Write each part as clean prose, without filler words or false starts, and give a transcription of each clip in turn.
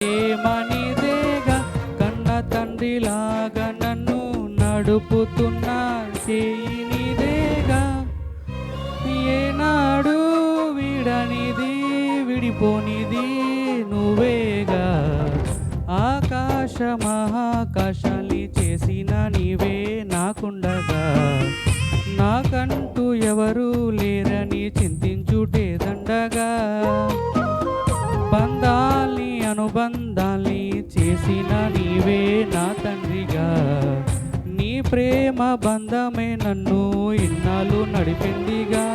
ఏమనిదేగా కన్న తండ్రిలాగా నన్ను నడుపుతున్న చేయినిదేగా ఏనాడు విడనిది విడిపోనిది నువ్వేగా ఆకాశ మహాకాశాల్ని చేసిన నీవే నాకుండగా నాకంటూ ఎవరు లేరని చింతించుటే దండగా బంధాల్ని అనుబంధాల్ని చేసిన నీవే నా తండ్రిగా నీ ప్రేమ బంధమే నన్ను ఇన్నాళ్ళు నడిపిందిగా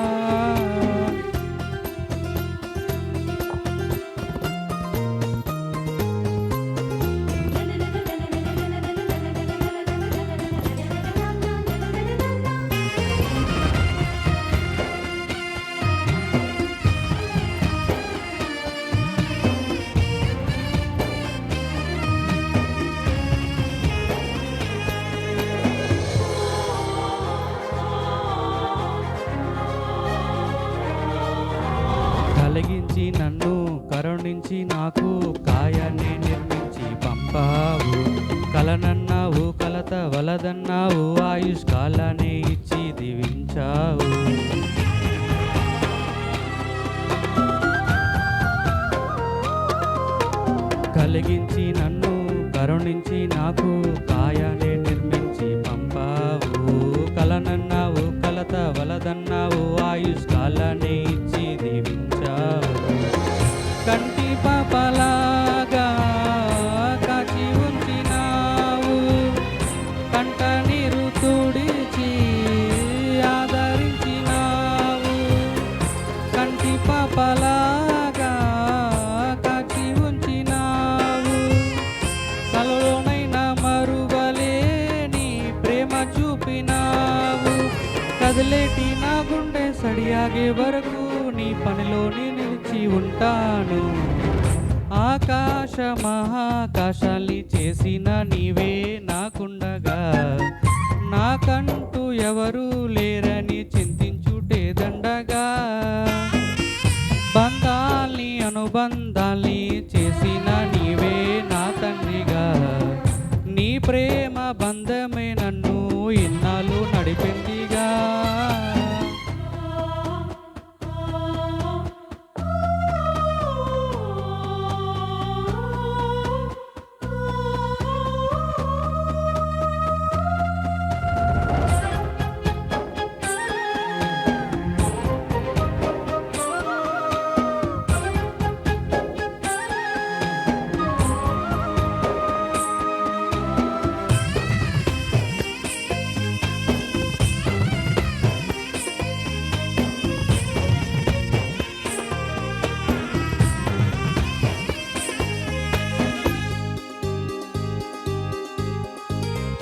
కలిగించి నన్ను కరుణించి నాకు కాయాన్ని నిర్మించి పంపావు కలనన్నావు కలత వలదన్నావు ఆయుష్కాలాన్ని ఇచ్చి దీవించావు కలిగించి నన్ను కరుణించి నాకు కాయాన్ని నిర్మించి పంపావు కలనన్నావు కలత వలదన్నావు ఆయుష్కాలాన్ని ఇచ్చి దీవించావు కంటి పాపలాగా కాచి ఉంచినావు కంట నీరు తుడిచి ఆదరించినావు కంటి పాపలాగా కాచి ఉంచినావు కలలోనైనా మరువలేని ప్రేమ చూపినావు కదిలేటి నా గుండె సడియాగే వరకు నీ పనిలోని నిలిచి ఉంటాను ఆకాశ మహాకాశాల్ని చేసిన నీవే నాకుండగా నాకంటూ ఎవరు లేరని చింతించుటే దండగా బంధాల్ని అనుబంధాల్ని చేసిన నీవే నా తండ్రిగా నీ ప్రేమ బంధమే నన్ను ఇన్నాళ్ళు నడిపిందిగా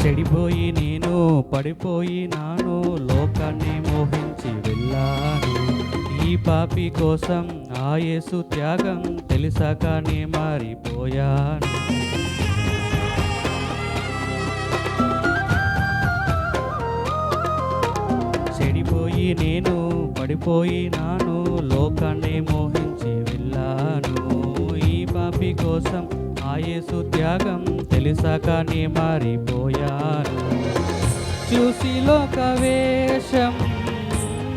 చెడిపోయి నేను పడిపోయినాను లోకాన్ని మోహించి వెళ్ళాను ఈ పాపి కోసం ఆ యేసు త్యాగం తెలిసాకనే మారిపోయాను చెడిపోయి నేను పడిపోయినాను లోకాన్ని మోహించి వెళ్ళాను ఈ పాపి కోసం ఆ యేసు త్యాగం తెలిసాకనే మారిపోయాను చూసి లోక వేషం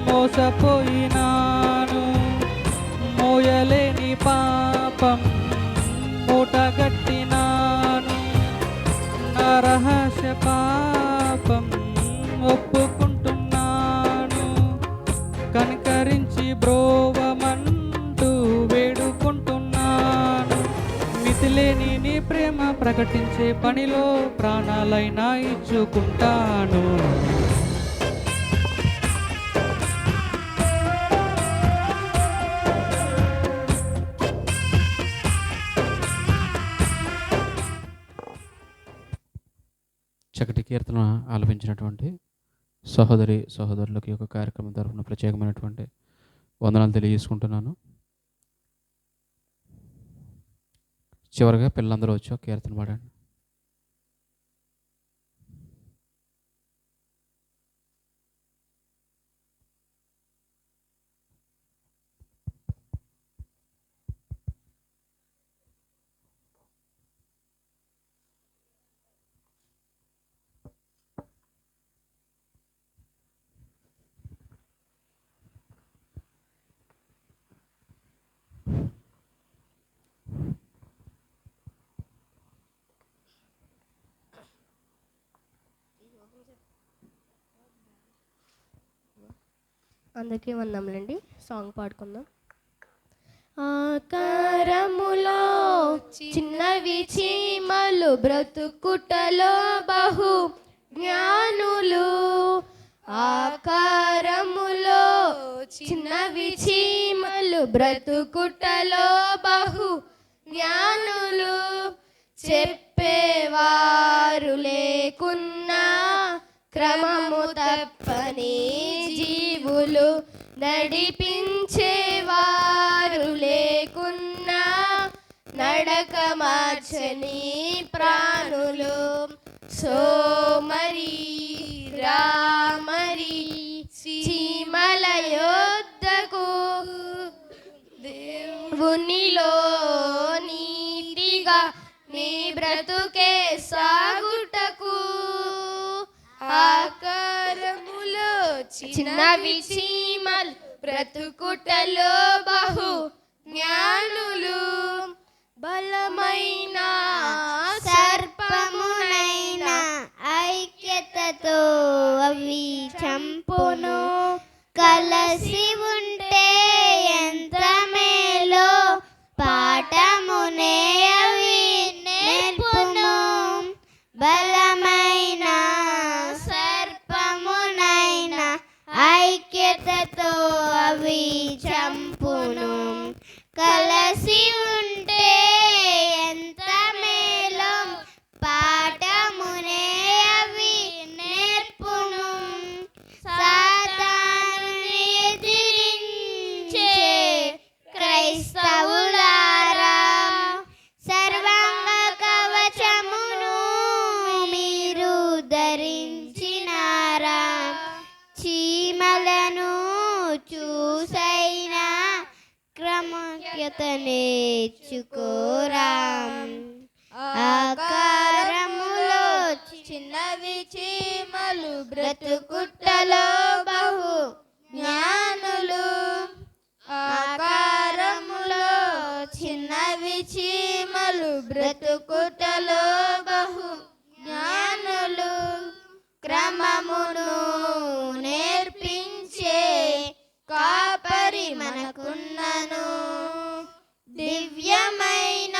మోసపోయినాను మోయలేని పాపం మూటగట్టినాను నా రహస్య పాపం ఒప్పుకుంటున్నాను కనికరించి బ్రోవమంటూ వేడుకుంటున్నాను మితిలేని నీ ప్రేమ ప్రకటించే పనిలో ప్రాణాలైనా ఇచ్చుకుంటాను చక్కటి కీర్తన ఆలపించినటువంటి సహోదరులకి యొక్క కార్యక్రమం తరఫున ప్రత్యేకమైనటువంటి వందనాలు తెలియజేసుకుంటున్నాను. చివరిగా పిల్లలందరూ వచ్చి ఒక కీర్తన పాడండి. అందరికీ వందములండి. సాంగ్ పాడుకుందాం. ఆకారములో చిన్నవి చీమలు బ్రతుకుటలో బహు జ్ఞానులు. ఆకారములో చిన్నవి చీమలు బ్రతుకుటలో బహు జ్ఞానులు. చెప్పేవారు లేకున్నా క్రమము తప్పని జీవులు. నడిపించేవారు లేకున్నా నడక మార్చని ప్రాణులు. సోమరి రామరి చీమల యొద్దకు దేవునిలో నీతిగా నీ బ్రతుకే సాగుటకు. ఆకారములో చిన్నవి చీమలు బ్రతుకుటలో బహు జ్ఞానులు. బలమైన సర్పమునైన ఐక్యతతో అవి చంపును. కలసి ఉంటే ఎంత మేలో పాఠమునే అవి నేర్పును. బలమైన సర్పమునైన ఐక్యతతో అవి చంపును. కలసి ఉంటే ఎంత మేలో పాఠమునే అవి నేర్పును. సాతానుని ఎదిరించే క్రైస్తవులారా, సర్వాంగ కవచమును మీరు ధరించినారా? చీమలను చూసైనా క్రమజ్ఞత నేర్చుకోరా? ఆకారములో చిన్నవి చీమలు బ్రతుకుటలో బహు జ్ఞానులు. ఆకారములో చిన్నవి చీమలు బ్రతుకుటలో బహు జ్ఞానులు. క్రమమును నేర్పించే కాపరి మనకున్నను. దివ్యమైన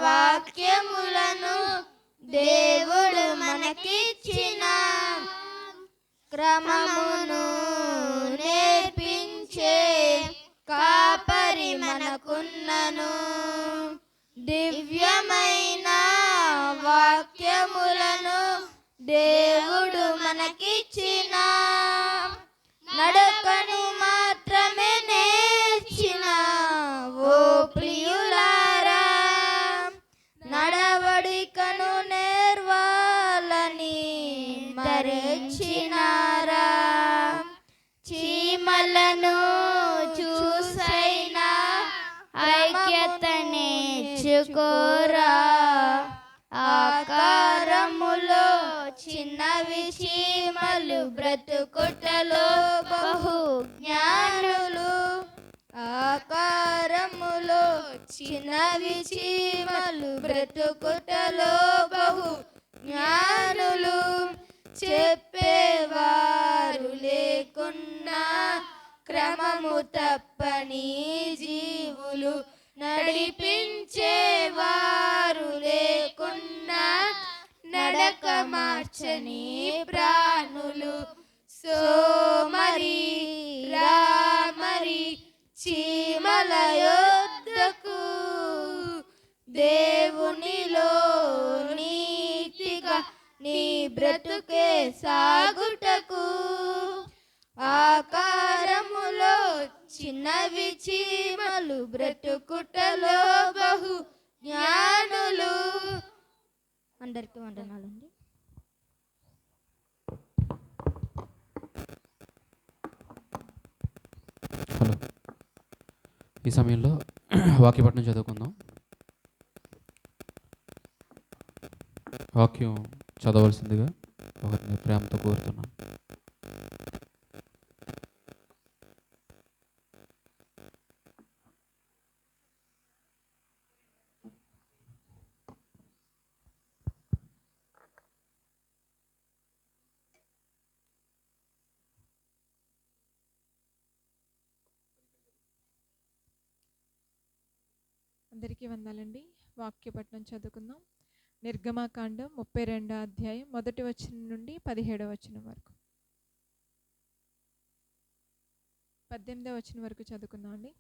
వాక్యములను దేవుడు మనకిచ్చిన. క్రమమును నేర్పించే కాపరి మనకున్నను. దివ్యమైన వాక్యములను దేవుడు మనకిచ్చిన. నడకను మాత్రమే నేర్చిన ఓ ప్రియులారా, నడవడికను నేర్వాలని మరచినారా? చీమలను చూసైనా ఐక్యత నేర్చుకోరా? ఆకారములో చిన్నవి చీమలు బ్రతుకుటలో బహు జ్ఞానులు. ఆకారములో చిన్నవి చీమలు బ్రతుకుటలో బహు జ్ఞానులు. చెప్పేవారు లేకున్నా క్రమము తప్పని జీవులు. నడిపించేవారు లేకున్నా నడక మార్చని ప్రాణులు. సోమరి రామరి చీమల యొద్దకు దేవునిలో నీతిగా నీ బ్రతుకే సాగుటకు. ఆకారములో చిన్నవి చీమలు బ్రతుకుటలో బహు జ్ఞానులు. అందరికీ వందనాలండి. హలో, ఈ సమయంలో వాక్యపట్నం చదువుకుందాం. వాక్యం చదవలసిందిగా ఒకరిని ప్రేమతో కోరుతున్నాను. అందరికీ వందాలండి. వాక్యపట్నం చదువుకుందాం. నిర్గమాకాండం 32వ అధ్యాయం 1వ వచనం నుండి 17వ వచనం వరకు, 18వ వచనం వరకు చదువుకుందాం అండి.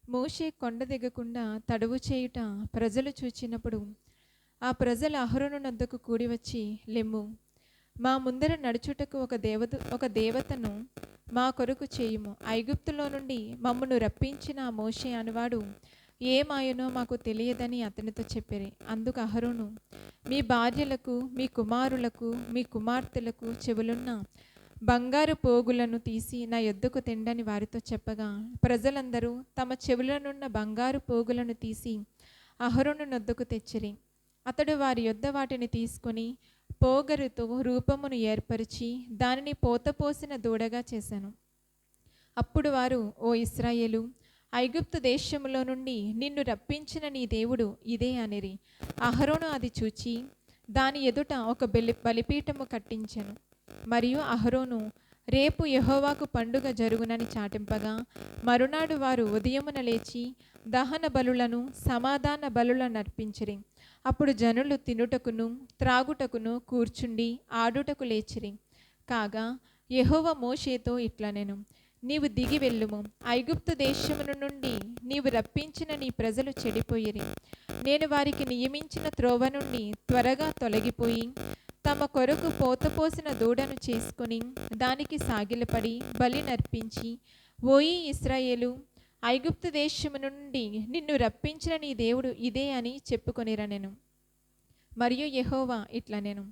మోషే కొండ దిగకుండా తడువు చేయుట ప్రజలు చూచినప్పుడు ఆ ప్రజలు అహరోను నొద్దకు కూడి వచ్చి, లెమ్ము, మా ముందర నడుచుటకు ఒక దేవతను మా కొరకు చేయుము. ఐగుప్తులో నుండి మమ్మను రప్పించిన ఆ మోషే అనువాడు ఏమాయనో మాకు తెలియదని అతనితో చెప్పిరి. అందుకు అహరోను, మీ భార్యలకు, మీ కుమారులకు, మీ కుమార్తెలకు చెవులున్న బంగారు పోగులను తీసి నా యొద్దకు తెండని వారితో చెప్పగా, ప్రజలందరూ తమ చెవులనున్న బంగారు పోగులను తీసి అహరోను నొద్దకు తెచ్చిరి. అతడు వారి యొద్ద వాటిని తీసుకొని పోగరుతో రూపమును ఏర్పరిచి దానిని పోతపోసిన దూడగా చేశాను. అప్పుడు వారు, ఓ ఇశ్రాయేలు, ఐగుప్తు దేశములో నుండి నిన్ను రప్పించిన నీ దేవుడు ఇదే అనిరి. అహరోను అది చూచి దాని ఎదుట ఒక బలిపీఠము కట్టించెను. మరియు అహరోను, రేపు యెహోవాకు పండుగ జరుగునని చాటింపగా, మరునాడు వారు ఉదయమున లేచి దహన బలులను సమాధాన బలులను అర్పించిరి. అప్పుడు జనులు తినుటకును త్రాగుటకును కూర్చుండి ఆడుటకు లేచిరి. కాగా యెహోవా మోషేతో ఇట్లనెను, నీవు దిగి వెళ్ళుము. ఐగుప్తు దేశమును నుండి నీవు రప్పించిన నీ ప్రజలు చెడిపోయిరి. నేను వారికి నియమించిన త్రోవ నుండి త్వరగా తొలగిపోయి తమ కొరకు పోతపోసిన దూడను చేసుకుని దానికి సాగిలపడి బలి నర్పించి, ఓయి ఇశ్రాయేలు, ఐగుప్తు దేశము నుండి నిన్ను రప్పించిన నీ దేవుడు ఇదే అని చెప్పుకొనిరనెను. మరియు యెహోవా ఇట్లనెను,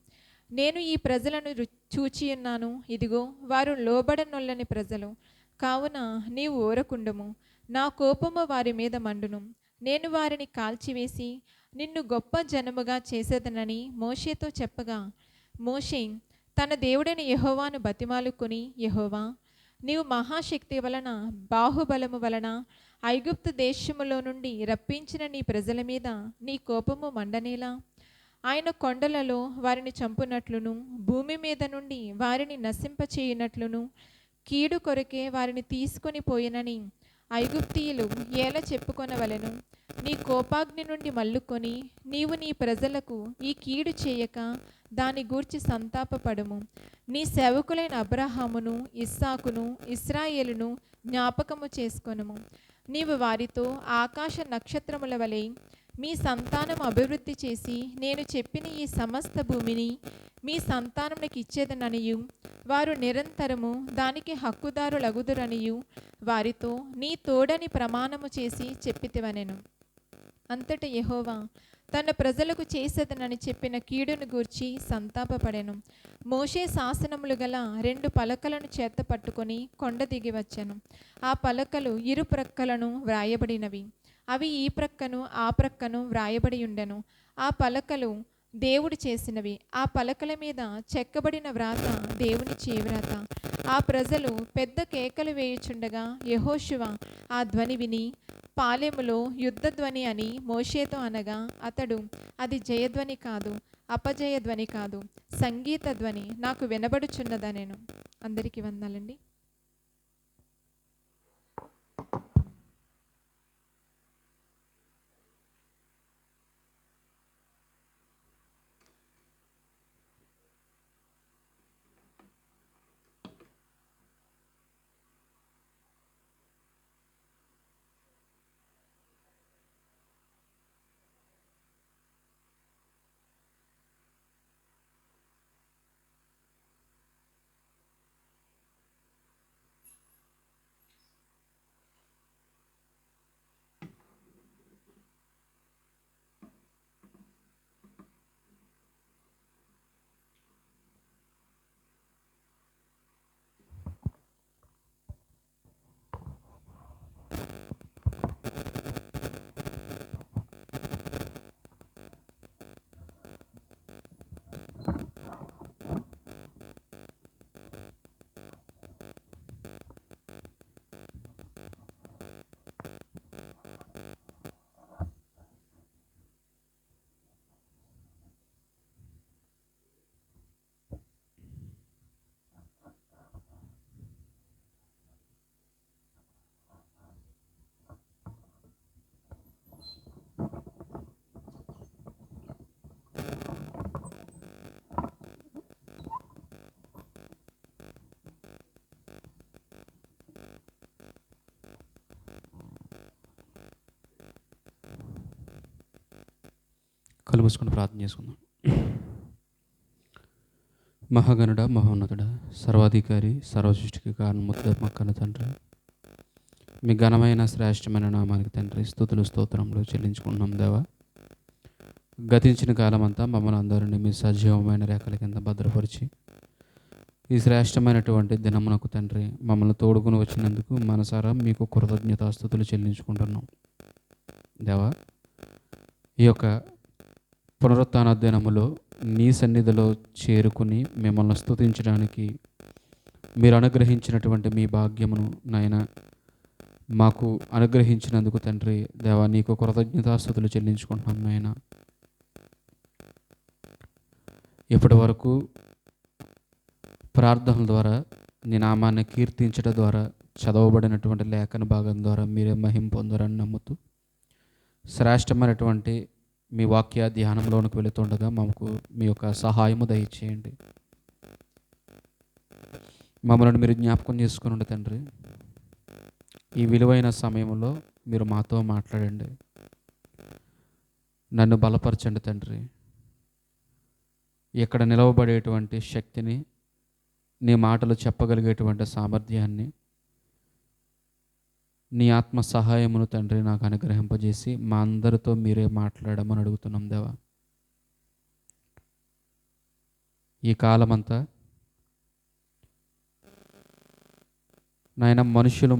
నేను ఈ ప్రజలను చూచియున్నాను. ఇదిగో, వారు లోబడనొల్లని ప్రజలు. కావున నీవు ఊరకుండుము. నా కోపము వారి మీద మండును. నేను వారిని కాల్చివేసి నిన్ను గొప్ప జనముగా చేసేదనని మోషేతో చెప్పగా, మోషే తన దేవుడైన యెహోవాను బతిమాలుకొని, యెహోవా, నీవు మహాశక్తి వలన బాహుబలము వలన ఐగుప్తు దేశములో నుండి రప్పించిన నీ ప్రజల మీద నీ కోపము మండనేలా? ఆయన కొండలలో వారిని చంపునట్లును భూమి మీద నుండి వారిని నశింపచేయునట్లును కీడు కొరకే వారిని తీసుకొని పోయినని ఐగుప్తీయులు ఎలా చెప్పుకొనవలెను? నీ కోపాగ్ని నుండి మల్లుకొని నీవు నీ ప్రజలకు ఈ కీడు చేయక దాని గూర్చి సంతాపపడుము. నీ సేవకులైన అబ్రహామును, ఇస్సాకును, ఇశ్రాయేలును జ్ఞాపకము చేసుకొనుము. నీవు వారితో ఆకాశ నక్షత్రముల వలె మీ సంతానం అభివృద్ధి చేసి నేను చెప్పిన ఈ సమస్త భూమిని మీ సంతానమునికి ఇచ్చేదననియు వారు నిరంతరము దానికి హక్కుదారులగుదురనియు వారితో నీ తోడని ప్రమాణము చేసి చెప్పితివనెను. అంతట యెహోవా తన ప్రజలకు చేసేదనని చెప్పిన కీడును గూర్చి సంతాపపడెను. మోషే శాసనములు గల 2 పలకలను చేత పట్టుకొని కొండ దిగి వచ్చెను. ఆ పలకలు ఇరు ప్రక్కలను వ్రాయబడినవి. అవి ఈ ప్రక్కను ఆ ప్రక్కను వ్రాయబడి ఉండెను. ఆ పలకలు దేవుడు చేసినవి. ఆ పలకల మీద చెక్కబడిన వ్రాత దేవుని చేవ్రాత. ఆ ప్రజలు పెద్ద కేకలు వేయుచుండగా యెహోషువ ఆ ధ్వని విని, పాలెములో యుద్ధ ధ్వని అని మోషేతో అనగా, అతడు, అది జయధ్వని కాదు, అపజయ ధ్వని కాదు, సంగీత ధ్వని నాకు వినబడుచున్నదనెను. అందరికీ వందనాలండి. కళ్ళు మూసుకొని ప్రార్థన చేసుకుందాం. మహాగణుడ, మహోన్నతుడ, సర్వాధికారి, సర్వసృష్టికి కారణముద్ద మక్కన తండ్రి, మీ ఘనమైన శ్రేష్టమైన నామానికి తండ్రి స్తుతులు స్తోత్రములు చెల్లించుకుంటున్నాం దేవా. గతించిన కాలమంతా మమ్మల్ని అందరినీ మీ సజీవమైన రేఖల కింద భద్రపరిచి ఈ శ్రేష్టమైనటువంటి దినమునకు తండ్రి మమ్మల్ని తోడుకుని వచ్చినందుకు మనసారా మీకు కృతజ్ఞతాస్తుతులు చెల్లించుకుంటున్నాం దేవా. ఈ యొక్క పునరుత్థాన దినములో నీ సన్నిధిలో చేరుకుని మిమ్మల్ని స్తుతించడానికి మీరు అనుగ్రహించినటువంటి మీ భాగ్యమును నాయన మాకు అనుగ్రహించినందుకు తండ్రి దేవా నీకు కృతజ్ఞతాస్తుతులు చెల్లించుకుంటున్నాం నాయన. ఇప్పటి వరకు ప్రార్థనల ద్వారా నీ నామాన్ని కీర్తించడం ద్వారా చదవబడినటువంటి లేఖన భాగం ద్వారా మీరే మహిమ పొందరని నమ్ముతూ శ్రేష్టమైనటువంటి మీ వాక్య ధ్యానంలోనికి వెళుతుండగా మాకు మీ యొక్క సహాయము దయచేయండి. మమ్మల్ని మీరు జ్ఞాపకం చేసుకుని తండ్రి, ఈ విలువైన సమయంలో మీరు మాతో మాట్లాడండి, నన్ను బలపరచండి తండ్రి. ఇక్కడ నిలవబడేటువంటి శక్తిని, నీ మాటలు చెప్పగలిగేటువంటి సామర్థ్యాన్ని, నీ ఆత్మ సహాయమును తండ్రి నాకు అనుగ్రహింపజేసి మా అందరితో మీరే మాట్లాడమని అడుగుతున్నాం దేవా. ఈ కాలమంతా నాయన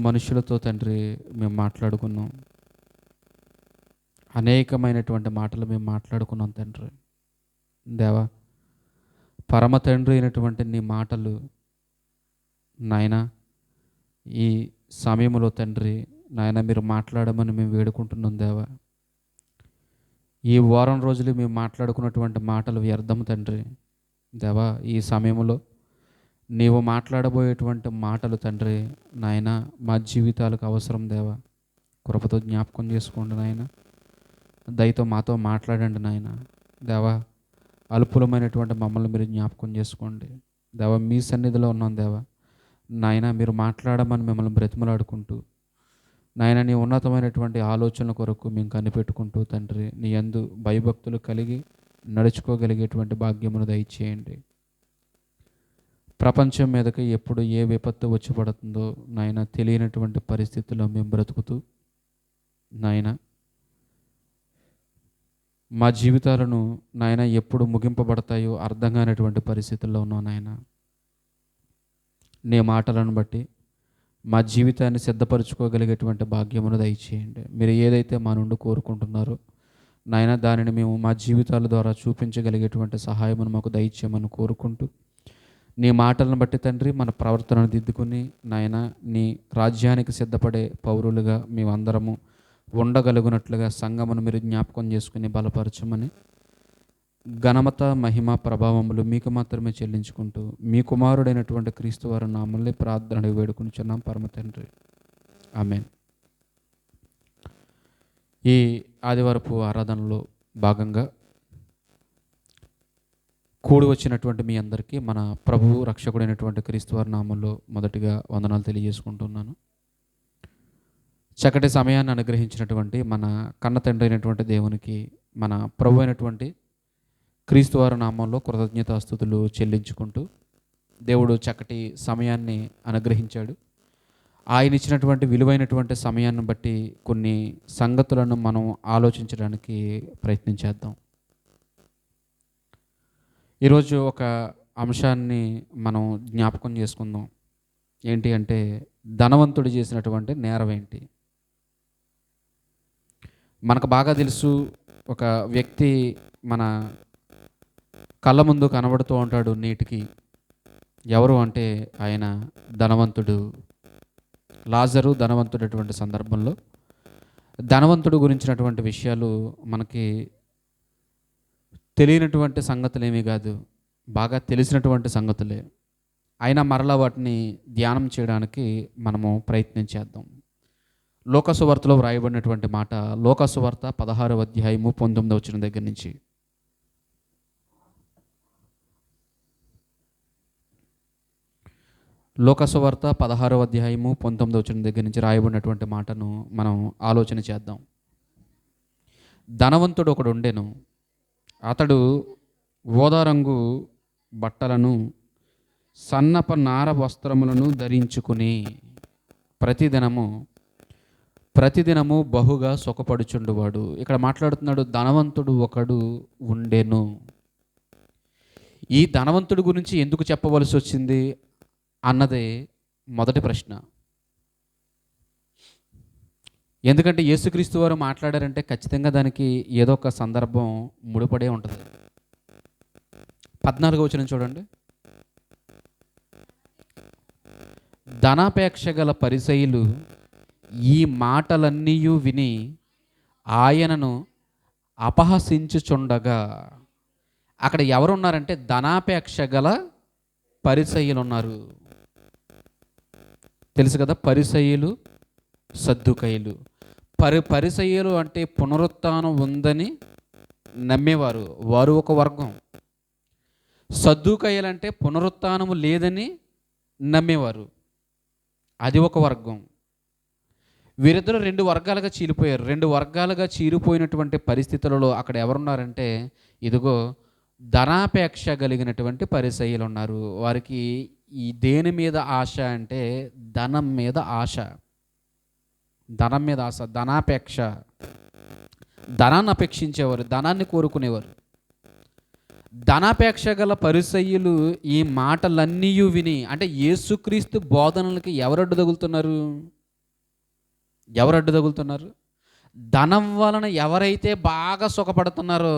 మనుషులతో తండ్రి మేము మాట్లాడుకున్నాం, అనేకమైనటువంటి మాటలు మేము మాట్లాడుకున్నాం తండ్రి దేవా. పరమ తండ్రి అయినటువంటి నీ మాటలు నాయన ఈ సమయంలో తండ్రి నాయన మీరు మాట్లాడమని మేము వేడుకుంటున్నాం దేవా. ఈ వారం రోజులు మేము మాట్లాడుకున్నటువంటి మాటలు వ్యర్థం తండ్రి దేవా. ఈ సమయంలో నీవు మాట్లాడబోయేటువంటి మాటలు తండ్రి నాయన మా జీవితాలకు అవసరం దేవా. కృపతో జ్ఞాపకం చేసుకోండి నాయన, దయతో మాతో మాట్లాడండి నాయన దేవా. అల్పులమైనటువంటి మమ్మల్ని మీరు జ్ఞాపకం చేసుకోండి దేవా. మీ సన్నిధిలో ఉన్నాం దేవా నాయన, మీరు మాట్లాడమని మిమ్మల్ని బ్రతిమలాడుకుంటూ నాయన నీ ఉన్నతమైనటువంటి ఆలోచనల కొరకు మేము కనిపెట్టుకుంటూ తండ్రి నీ యందు భయభక్తులు కలిగి నడుచుకోగలిగేటువంటి భాగ్యమును దయచేయండి. ప్రపంచం మీదకి ఎప్పుడు ఏ విపత్తు వచ్చి పడుతుందో నాయన తెలియనటువంటి పరిస్థితుల్లో మేము బ్రతుకుతూ నాయన మా జీవితాలను నాయన ఎప్పుడు ముగింపబడతాయో అర్థం కానటువంటి పరిస్థితుల్లో ఉన్నాం నాయన. నీ మాటలను బట్టి మా జీవితాన్ని సిద్ధపరచుకోగలిగేటువంటి భాగ్యమును దయచేయండి. మీరు ఏదైతే మా నుండి కోరుకుంటున్నారో నాయన దానిని మేము మా జీవితాల ద్వారా చూపించగలిగేటువంటి సహాయమును మాకు దయచేయమని కోరుకుంటూ నీ మాటలను బట్టి తండ్రి మన ప్రవర్తనను దిద్దుకుని నాయన నీ రాజ్యానికి సిద్ధపడే పౌరులుగా మేమందరము ఉండగలుగునట్లుగా సంఘమును మీరు జ్ఞాపకం చేసుకుని బలపరచమని ఘనమత మహిమ ప్రభావములు మీకు మాత్రమే చెల్లించుకుంటూ మీ కుమారుడైనటువంటి క్రీస్తు వారి నామములో ప్రార్థన వేడుకొనుచున్నాం పరమ తండ్రి, ఆమేన్. ఈ ఆదివారపు ఆరాధనలో భాగంగా కూడి వచ్చినటువంటి మీ అందరికీ మన ప్రభువు రక్షకుడైనటువంటి క్రీస్తు వారి నామములో మొదటిగా వందనాలు తెలియజేసుకుంటున్నాను. చక్కటి సమయాన్ని అనుగ్రహించినటువంటి మన కన్న తండ్రి అయినటువంటి దేవునికి మన ప్రభు అయినటువంటి క్రీస్తు వారి నామంలో కృతజ్ఞతాస్తుతులు చెల్లించుకుంటూ దేవుడు చక్కటి సమయాన్ని అనుగ్రహించాడు. ఆయన ఇచ్చినటువంటి విలువైనటువంటి సమయాన్ని బట్టి కొన్ని సంగతులను మనం ఆలోచించడానికి ప్రయత్నించేద్దాం. ఈరోజు ఒక అంశాన్ని మనం జ్ఞాపకం చేసుకుందాం. ఏంటి అంటే ధనవంతుడు చేసినటువంటి నేరం ఏంటి. మనకు బాగా తెలుసు, ఒక వ్యక్తి మన కళ్ళ ముందు కనబడుతూ ఉంటాడు నేటికి. ఎవరు అంటే ఆయన ధనవంతుడు లాజరు. ధనవంతుడటువంటి సందర్భంలో ధనవంతుడు గురించినటువంటి విషయాలు మనకి తెలియనటువంటి సంగతులు ఏమీ కాదు, బాగా తెలిసినటువంటి సంగతులే. అయినా మరలా వాటిని ధ్యానం చేయడానికి మనము ప్రయత్నించేద్దాం. లోకసువార్తలో వ్రాయబడినటువంటి మాట, లోకసువార్త 16వ అధ్యాయము 19వ వచనం దగ్గర నుంచి. లోకసువార్త 16వ అధ్యాయము 19వ వచనం దగ్గర నుంచి రాయబడినటువంటి మాటను మనం ఆలోచన చేద్దాం. ధనవంతుడు ఒకడు ఉండెను, అతడు ఊదా రంగు బట్టలను సన్నప నార వస్త్రములను ధరించుకుని ప్రతిదినము బహుగా సుఖపడుచుండువాడు. ఇక్కడ మాట్లాడుతున్నాడు, ధనవంతుడు ఒకడు ఉండెను. ఈ ధనవంతుడి గురించి ఎందుకు చెప్పవలసి వచ్చింది అన్నదే మొదటి ప్రశ్న. ఎందుకంటే యేసుక్రీస్తు వారు మాట్లాడారంటే ఖచ్చితంగా దానికి ఏదో ఒక సందర్భం ముడిపడే ఉంటుంది. 14వ వచనం చూడండి. ధనాపేక్ష గల పరిసయ్యులు ఈ మాటలన్నీ విని ఆయనను అపహసించుచుండగా, అక్కడ ఎవరున్నారంటే ధనాపేక్ష గల పరిసయ్యులు ఉన్నారు. తెలుసు కదా, పరిసయ్యులు సద్దుకయ్యులు. పరిసయ్యులు అంటే పునరుత్థానం ఉందని నమ్మేవారు, వారు ఒక వర్గం. సద్దుకయ్యులు అంటే పునరుత్థానము లేదని నమ్మేవారు, అది ఒక వర్గం. వీరిద్దరూ 2 వర్గాలుగా చీలిపోయారు. 2 వర్గాలుగా చీలిపోయినటువంటి పరిస్థితులలో అక్కడ ఎవరున్నారంటే ఇదిగో ధనాపేక్ష కలిగినటువంటి పరిసయ్యులు ఉన్నారు. వారికి ఈ దేని మీద ఆశ అంటే ధనం మీద ఆశ, ధనం మీద ఆశ, ధనాపేక్ష. ధనాన్ని అపేక్షించేవారు, ధనాన్ని కోరుకునేవారు. ధనాపేక్ష గల పరిసయ్యులు ఈ మాటలన్నీ విని, అంటే యేసుక్రీస్తు బోధనలకి ఎవరు అడ్డు తగులుతున్నారు? ధనం వలన ఎవరైతే బాగా సుఖపడుతున్నారో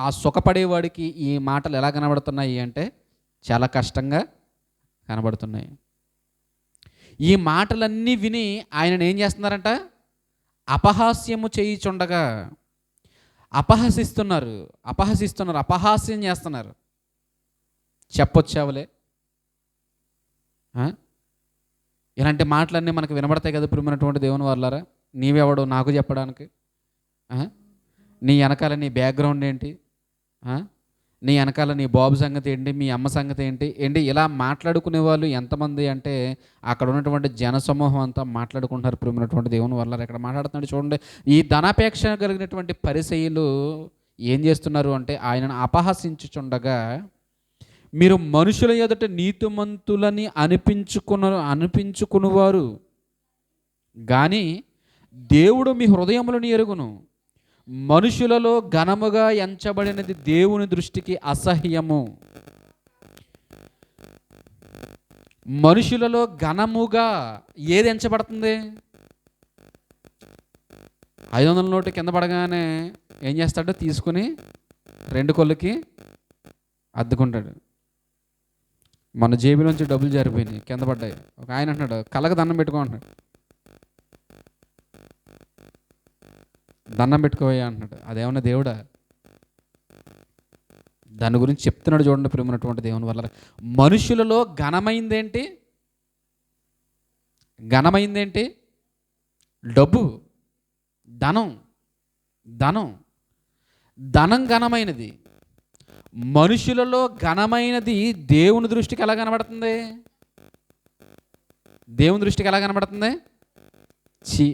ఆ సుఖపడేవాడికి ఈ మాటలు ఎలా కనబడుతున్నాయి అంటే చాలా కష్టంగా కనబడుతున్నాయి. ఈ మాటలన్నీ విని ఆయనను ఏం చేస్తున్నారంట? అపహాస్యము చేయుచుండగా, అపహసిస్తున్నారు, అపహాస్యం చేస్తున్నారు. చెప్పొచ్చావులే, ఇలాంటి మాటలన్నీ మనకు వినబడతాయి కదా ప్రియమైనటువంటి దేవుని వారలారా. నీవెవడు నాకు చెప్పడానికి? నీ వెనకాల నీ బ్యాక్గ్రౌండ్ ఏంటి? నీ వెనకాల నీ బాబు సంగతి ఏంటి? మీ అమ్మ సంగతి ఏంటి? ఇలా మాట్లాడుకునే వాళ్ళు ఎంతమంది అంటే అక్కడ ఉన్నటువంటి జనసమూహం అంతా మాట్లాడుకుంటారు ప్రియమైనటువంటి దేవుని వారలారా. ఇక్కడ మాట్లాడుతున్నాడు చూడండి. ఈ ధనాపేక్ష కలిగినటువంటి పరిసయ్యులు ఏం చేస్తున్నారు అంటే ఆయనను అపహసించుచుండగా, మీరు మనుషుల ఎదుట నీతిమంతులని అనిపించుకునేవారు కానీ దేవుడు మీ హృదయములను ఎరుగును. మనుషులలో ఘనముగా ఎంచబడినది దేవుని దృష్టికి అసహ్యము. మనుషులలో ఘనముగా ఏది ఎంచబడుతుంది? 500 నోటు కింద పడగానే ఏం చేస్తాడో తీసుకుని 2 కొళ్ళకి అద్దుకుంటాడు. మన జేబులోంచి డబ్బులు జారిపోయినాయి, కింద పడ్డాయి. ఒక ఆయన అంటున్నాడు, కళ్ళకు దండం పెట్టుకుంటున్నాడు. దండం పెట్టుకోవయ్యా అంటున్నాడు. అదేమన్నా దేవుడా? దాని గురించి చెప్తున్నాడు చూడండి ప్రియమైనటువంటి దేవుని వల్ల. మనుషులలో ఘనమైందేంటి? డబ్బు, ధనం ఘనమైనది. మనుషులలో ఘనమైనది దేవుని దృష్టికి ఎలా కనబడుతుంది? ఛీ.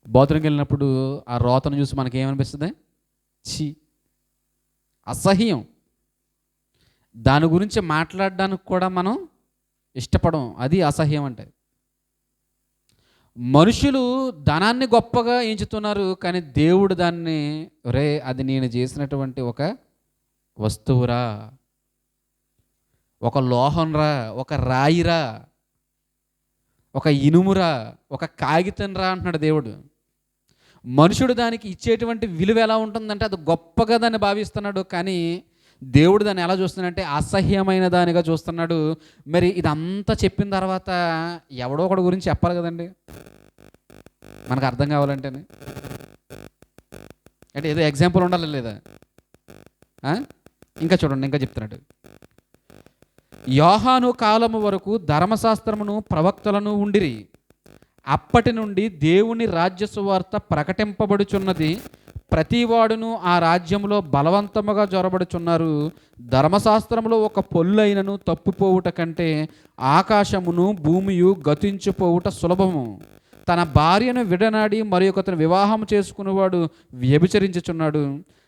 బాత్రూమ్కి వెళ్ళినప్పుడు ఆ రోతను చూసి మనకి ఏమనిపిస్తుంది? ఛీ, అసహ్యం. దాని గురించి మాట్లాడడానికి కూడా మనం ఇష్టపడం. అది అసహ్యం అంటే. మనుషులు ధనాన్ని గొప్పగా ఎంచుతున్నారు, కానీ దేవుడు దాన్ని, అది నేను చేసినటువంటి ఒక వస్తువురా, ఒక లోహంరా, ఒక రాయిరా, ఒక ఇనుమురా, ఒక కాగితంరా అంటున్నాడు దేవుడు. మనుషుడు దానికి ఇచ్చేటువంటి విలువ ఎలా ఉంటుందంటే అది గొప్పగా దాన్ని భావిస్తున్నాడు, కానీ దేవుడు దాన్ని ఎలా చూస్తున్నాడంటే అసహ్యమైన దానిగా చూస్తున్నాడు. మరి ఇదంతా చెప్పిన తర్వాత ఎవడో ఒకటి గురించి చెప్పాలి కదండి, మనకు అర్థం కావాలంటేనే. అంటే ఏదో ఎగ్జాంపుల్ ఉండాలి లేదా? ఇంకా చూడండి, ఇంకా చెప్తున్నాడు. యోహాను కాలము వరకు ధర్మశాస్త్రమును ప్రవక్తలను ఉండిరి. అప్పటి నుండి దేవుని రాజ్య సువార్త ప్రకటింపబడుచున్నది. ప్రతివాడును ఆ రాజ్యములో బలవంతముగా జొరబడుచున్నారు. ధర్మశాస్త్రములో ఒక పొల్లైనను తప్పిపోవుట కంటే ఆకాశమును భూమియు గతించిపోవుట సులభము. తన భార్యను విడనాడి మరి ఒకతను వివాహం చేసుకునేవాడు వ్యభిచరించుచున్నాడు,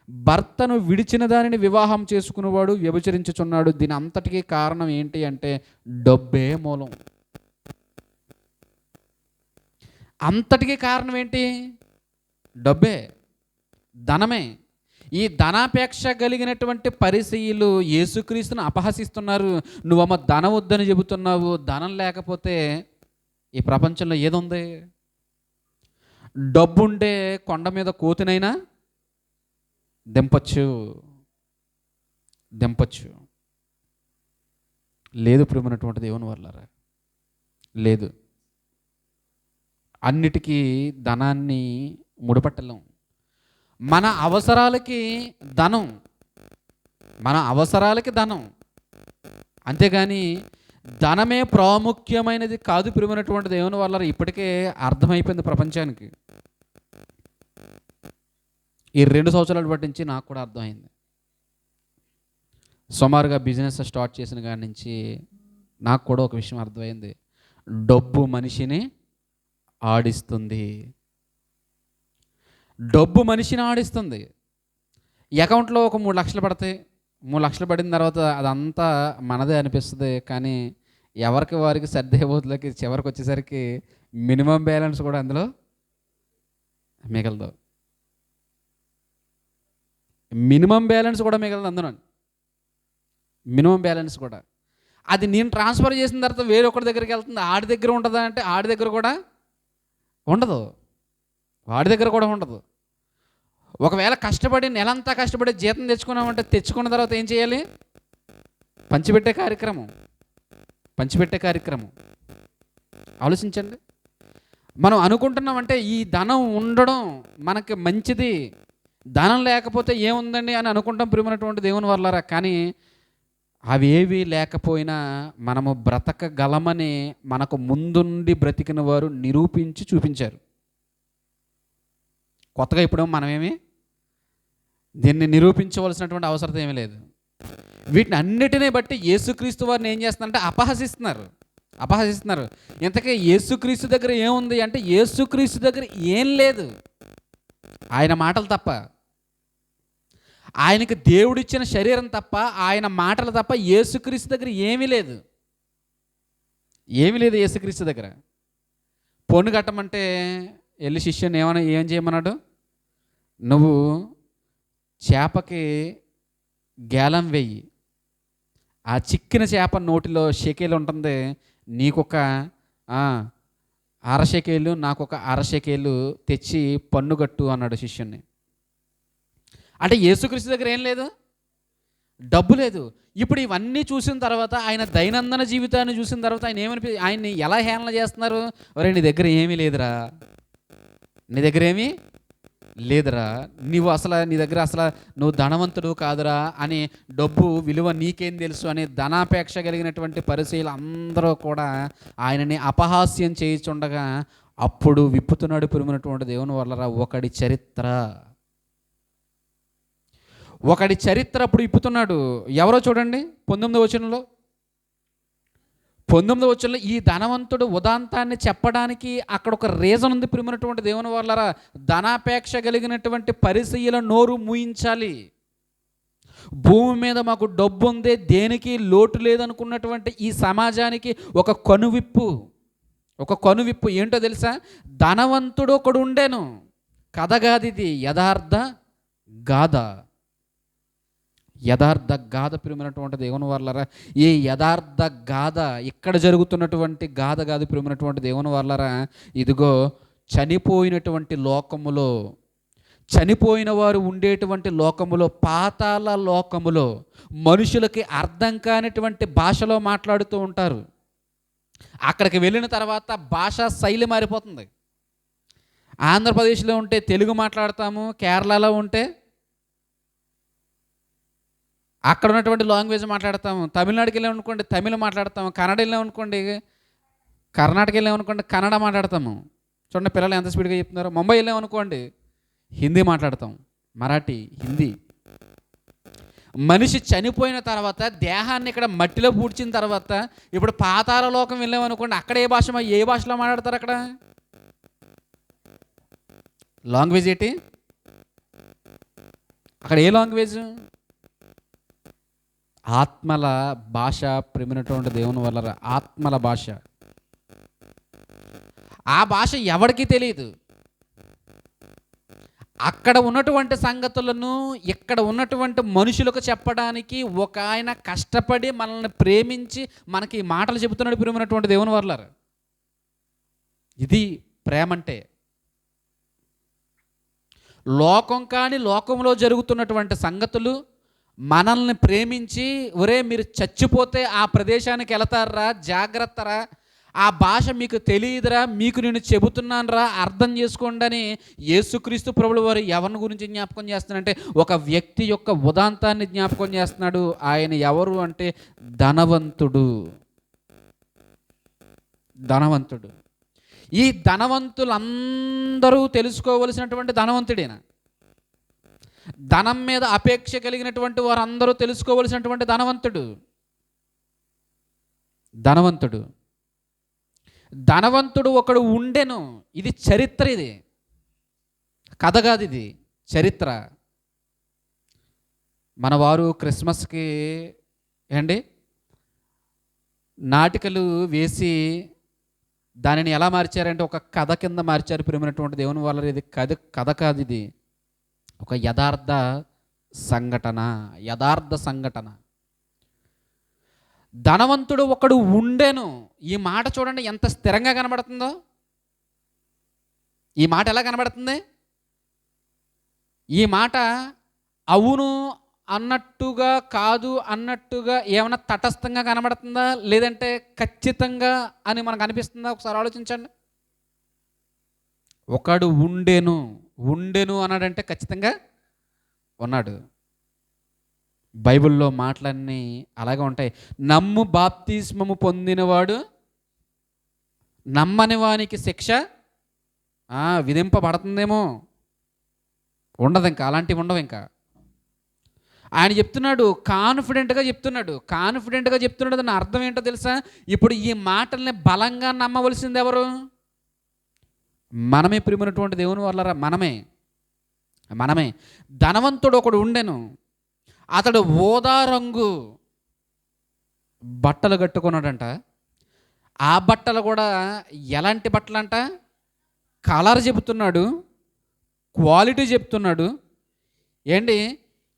భర్తను విడిచిన దానిని వివాహం చేసుకునేవాడు వ్యభిచరించుచున్నాడు. దీని అంతటికీ కారణం ఏంటి అంటే డబ్బే మూలం. అంతటికీ కారణం ఏంటి? డబ్బే, ధనమే. ఈ ధనాపేక్ష కలిగినటువంటి పరిసయ్యులు యేసుక్రీస్తును అపహసిస్తున్నారు. నువ్వమ్మ ధనం వద్దని చెబుతున్నావు, ధనం లేకపోతే ఈ ప్రపంచంలో ఏదుంది? డబ్బుంటే కొండ మీద కోతినైనా దింపచ్చు. లేదు ప్రియమైనటువంటి దేవుని వల్లరా, లేదు. అన్నిటికీ ధనాన్ని ముడిపట్టలేం. మన అవసరాలకి ధనం, అంతేగాని ధనమే ప్రాముఖ్యమైనది కాదు ప్రియమైనటువంటి దేవుని వల్ల. ఇప్పటికే అర్థమైపోయింది ప్రపంచానికి. ఈ 2 సంవత్సరాలు పట్టించి నాకు కూడా అర్థమైంది. సుమారుగా బిజినెస్ స్టార్ట్ చేసిన కాడి నుంచి నాకు కూడా ఒక విషయం అర్థమైంది. డబ్బు మనిషిని ఆడిస్తుంది. అకౌంట్లో ఒక 3 లక్షలు పడతాయి. 3 లక్షలు పడిన తర్వాత అదంతా మనదే అనిపిస్తుంది. కానీ ఎవరికి వారికి సర్దేబోతులకి చివరికి వచ్చేసరికి మినిమం బ్యాలెన్స్ కూడా అందులో మిగలదు. మినిమం బ్యాలెన్స్ కూడా అది నేను ట్రాన్స్ఫర్ చేసిన తర్వాత వేరొకరి దగ్గరికి వెళ్తుంది. ఆడి దగ్గర ఉంటుందా అంటే ఆడి దగ్గర కూడా ఉండదు, వాడి దగ్గర కూడా ఉండదు. ఒకవేళ కష్టపడి నెలంతా కష్టపడి జీతం తెచ్చుకున్నామంటే తెచ్చుకున్న తర్వాత ఏం చేయాలి? పంచిపెట్టే కార్యక్రమం. ఆలోచించండి. మనం అనుకుంటున్నామంటే ఈ ధనం ఉండడం మనకి మంచిది, ధనం లేకపోతే ఏముందండి అని అనుకుంటాం ప్రియమైనటువంటి దేవుని వల్లరా. కానీ అవేవి లేకపోయినా మనము బ్రతకగలమని మనకు ముందుండి బ్రతికిన వారు నిరూపించి చూపించారు. కొత్తగా ఇప్పుడు మనమేమి దీన్ని నిరూపించవలసినటువంటి అవసరం ఏమీ లేదు. వీటిని అన్నిటినీ బట్టి యేసుక్రీస్తు వారిని ఏం చేస్తున్నారంటే అపహసిస్తున్నారు. ఇంతకీ యేసుక్రీస్తు దగ్గర ఏముంది అంటే యేసుక్రీస్తు దగ్గర ఏం లేదు, ఆయన మాటలు తప్ప, ఆయనకి దేవుడిచ్చిన శరీరం తప్ప, ఆయన మాటలు తప్ప యేసుక్రీస్తు దగ్గర ఏమీ లేదు. యేసుక్రీస్తు దగ్గర. పొన్ను కట్టమంటే వెళ్ళి శిష్యుని ఏం చేయమన్నాడు? నువ్వు చేపకి గేలం వెయ్యి, ఆ చిక్కిన చేప నోటిలో షెకేలు ఉంటుంది, నీకొక 1/2 షెకేలు నాకొక 1/2 షెకేలు తెచ్చి పన్ను కట్టు అన్నాడు శిష్యుని. అంటే యేసుక్రీస్తు దగ్గర ఏం లేదు? డబ్బు లేదు. ఇప్పుడు ఇవన్నీ చూసిన తర్వాత ఆయన దైనందిన జీవితాన్ని చూసిన తర్వాత ఆయన్ని ఎలా హేళన చేస్తున్నారు? ఒరే నీ దగ్గర ఏమీ లేదురా, నీ దగ్గర అసలు నువ్వు ధనవంతుడు కాదురా అని, డబ్బు విలువ నీకేం తెలుసు అని ధనాపేక్ష కలిగినటువంటి పరిశీలు అందరూ కూడా ఆయనని అపహాస్యం చేయుచుండగా అప్పుడు విప్పుతున్నాడు ప్రియమైనటువంటి దేవుని వల్లరా ఒకడి చరిత్ర అప్పుడు విప్పుతున్నాడు. ఎవరో చూడండి 19వ వచనంలో ఈ ధనవంతుడు ఉదాంతాన్ని చెప్పడానికి అక్కడ ఒక రీజన్ ఉంది ప్రియమైనటువంటి దేవుని వల్లరా. ధనాపేక్ష కలిగినటువంటి పరిసయ్యుల నోరు మూయించాలి. భూమి మీద మాకు డబ్బు ఉంది, దేనికి లోటు లేదనుకున్నటువంటి ఈ సమాజానికి ఒక కనువిప్పు ఏంటో తెలుసా? ధనవంతుడు ఒకడు ఉండేను. కథ కాదిది, యథార్థ గాథ ప్రియమైనటువంటి దేవుని వల్లరా. ఈ యథార్థ గాథ ఇక్కడ జరుగుతున్నటువంటి గాథ కాదు ప్రియమైనటువంటి దేవుని వల్లరా. ఇదిగో చనిపోయిన వారు ఉండేటువంటి లోకములో, పాతాళ లోకములో మనుషులకి అర్థం కానిటువంటి భాషలో మాట్లాడుతూ ఉంటారు. అక్కడికి వెళ్ళిన తర్వాత భాషా శైలి మారిపోతుంది. ఆంధ్రప్రదేశ్లో ఉంటే తెలుగు మాట్లాడతాము, కేరళలో ఉంటే అక్కడ ఉన్నటువంటి లాంగ్వేజ్ మాట్లాడతాము, తమిళనాడుకి వెళ్ళామనుకోండి తమిళ మాట్లాడతాము, కన్నడ వెళ్ళామనుకోండి కర్ణాటక వెళ్ళామనుకోండి కన్నడ మాట్లాడతాము. చూడండి పిల్లలు ఎంత స్పీడ్గా చెప్తున్నారు. ముంబై వెళ్ళామనుకోండి హిందీ మాట్లాడతాం, మరాఠీ, హిందీ. మనిషి చనిపోయిన తర్వాత దేహాన్ని ఇక్కడ మట్టిలో పూడ్చిన తర్వాత ఇప్పుడు పాతాళ లోకం వెళ్ళామనుకోండి, అక్కడ ఏ భాషలో మాట్లాడతారు? అక్కడ లాంగ్వేజ్ ఏంటి? అక్కడ ఏ లాంగ్వేజ్? ఆత్మల భాష. ప్రేమైనటువంటి దేవుని వల్ల ఆత్మల భాష. ఆ భాష ఎవరికి తెలియదు. అక్కడ ఉన్నటువంటి సంగతులను ఇక్కడ ఉన్నటువంటి మనుషులకు చెప్పడానికి ఒక ఆయన కష్టపడి మనల్ని ప్రేమించి మనకి మాటలు చెబుతున్నాడు. ప్రేమైనటువంటి దేవుని వల్ల ఇది ప్రేమ అంటే. లోకం కానీ లోకంలో జరుగుతున్నటువంటి సంగతులు మనల్ని ప్రేమించి, ఒరే మీరు చచ్చిపోతే ఆ ప్రదేశానికి వెళతారా, జాగ్రత్తరా, ఆ భాష మీకు తెలియదురా, మీకు నేను చెబుతున్నాను రా, అర్థం చేసుకోండి అని యేసుక్రీస్తు ప్రభుల వారు ఎవరిని గురించి జ్ఞాపకం చేస్తున్నాడంటే ఒక వ్యక్తి యొక్క ఉదాంతాన్ని జ్ఞాపకం చేస్తున్నాడు. ఆయన ఎవరు అంటే ధనవంతుడు. ధనవంతుడు. ఈ ధనవంతులందరూ తెలుసుకోవలసినటువంటి ధనవంతుడేనా? ధనం మీద అపేక్ష కలిగినటువంటి వారందరూ తెలుసుకోవలసినటువంటి ధనవంతుడు. ధనవంతుడు ధనవంతుడు ఒకడు ఉండెను. ఇది చరిత్ర, ఇది కథ కాదు, ఇది చరిత్ర. మన వారు క్రిస్మస్కి ఏండి నాటికలు వేసి దానిని ఎలా మార్చారంటే ఒక కథ కింద మార్చారు. ప్రేమైనటువంటి దేవుని వల్ల ఇది కథ కాదు, ఇది ఒక యథార్థ సంఘటన. యథార్థ సంఘటన. ధనవంతుడు ఒకడు ఉండెను. ఈ మాట చూడండి ఎంత స్థిరంగా కనబడుతుందో. ఈ మాట ఎలా కనబడుతుంది? ఈ మాట అవును అన్నట్టుగా, కాదు అన్నట్టుగా, ఏమైనా తటస్థంగా కనబడుతుందా, లేదంటే ఖచ్చితంగా అని మనకు అనిపిస్తుందా? ఒకసారి ఆలోచించండి. ఒకడు ఉండెను. ఉండెను అన్నాడంటే ఖచ్చితంగా ఉన్నాడు. బైబిల్లో మాటలన్నీ అలాగే ఉంటాయి. నమ్ము బాప్తిస్మము పొందినవాడు నమ్మని వానికి శిక్ష విధింపబడుతుందేమో. ఉండదు, ఇంకా అలాంటివి ఉండవు. ఇంకా ఆయన చెప్తున్నాడు, కాన్ఫిడెంట్గా చెప్తున్నాడు. కాన్ఫిడెంట్గా చెప్తున్నాడు. దాని అర్థం ఏంటో తెలుసా? ఇప్పుడు ఈ మాటల్ని బలంగా నమ్మవలసింది ఎవరు? మనమే. ప్రియమైనటువంటి దేవుని వల్ల మనమే. ధనవంతుడు ఒకడు ఉండెను. అతడు ఊదా రంగు బట్టలు కట్టుకున్నాడంట. ఆ బట్టలు కూడా ఎలాంటి బట్టలు అంట? కలర్ చెబుతున్నాడు, క్వాలిటీ చెప్తున్నాడు. ఏంటి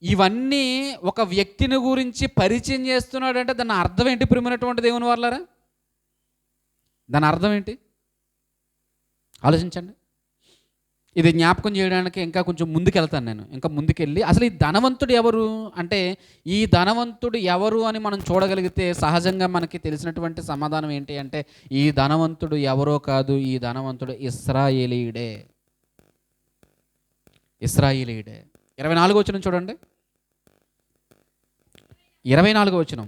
ఇవన్నీ ఒక వ్యక్తిని గురించి పరిచయం చేస్తున్నాడు అంటే దాని అర్థం ఏంటి? ప్రియమైనటువంటి దేవుని వాళ్ళారా, దాని అర్థం ఏంటి? ఆలోచించండి. ఇది జ్ఞాపకం చేయడానికి ఇంకా కొంచెం ముందుకెళ్తాను నేను. ఇంకా ముందుకెళ్ళి అసలు ఈ ధనవంతుడు ఎవరు అంటే, ఈ ధనవంతుడు ఎవరు అని మనం చూడగలిగితే సహజంగా మనకి తెలిసినటువంటి సమాధానం ఏంటి అంటే, ఈ ధనవంతుడు ఎవరో కాదు, ఈ ధనవంతుడు ఇశ్రాయేలీయుడే. ఇశ్రాయేలీయుడే. 24వ వచనం చూడండి. 24వ వచనం.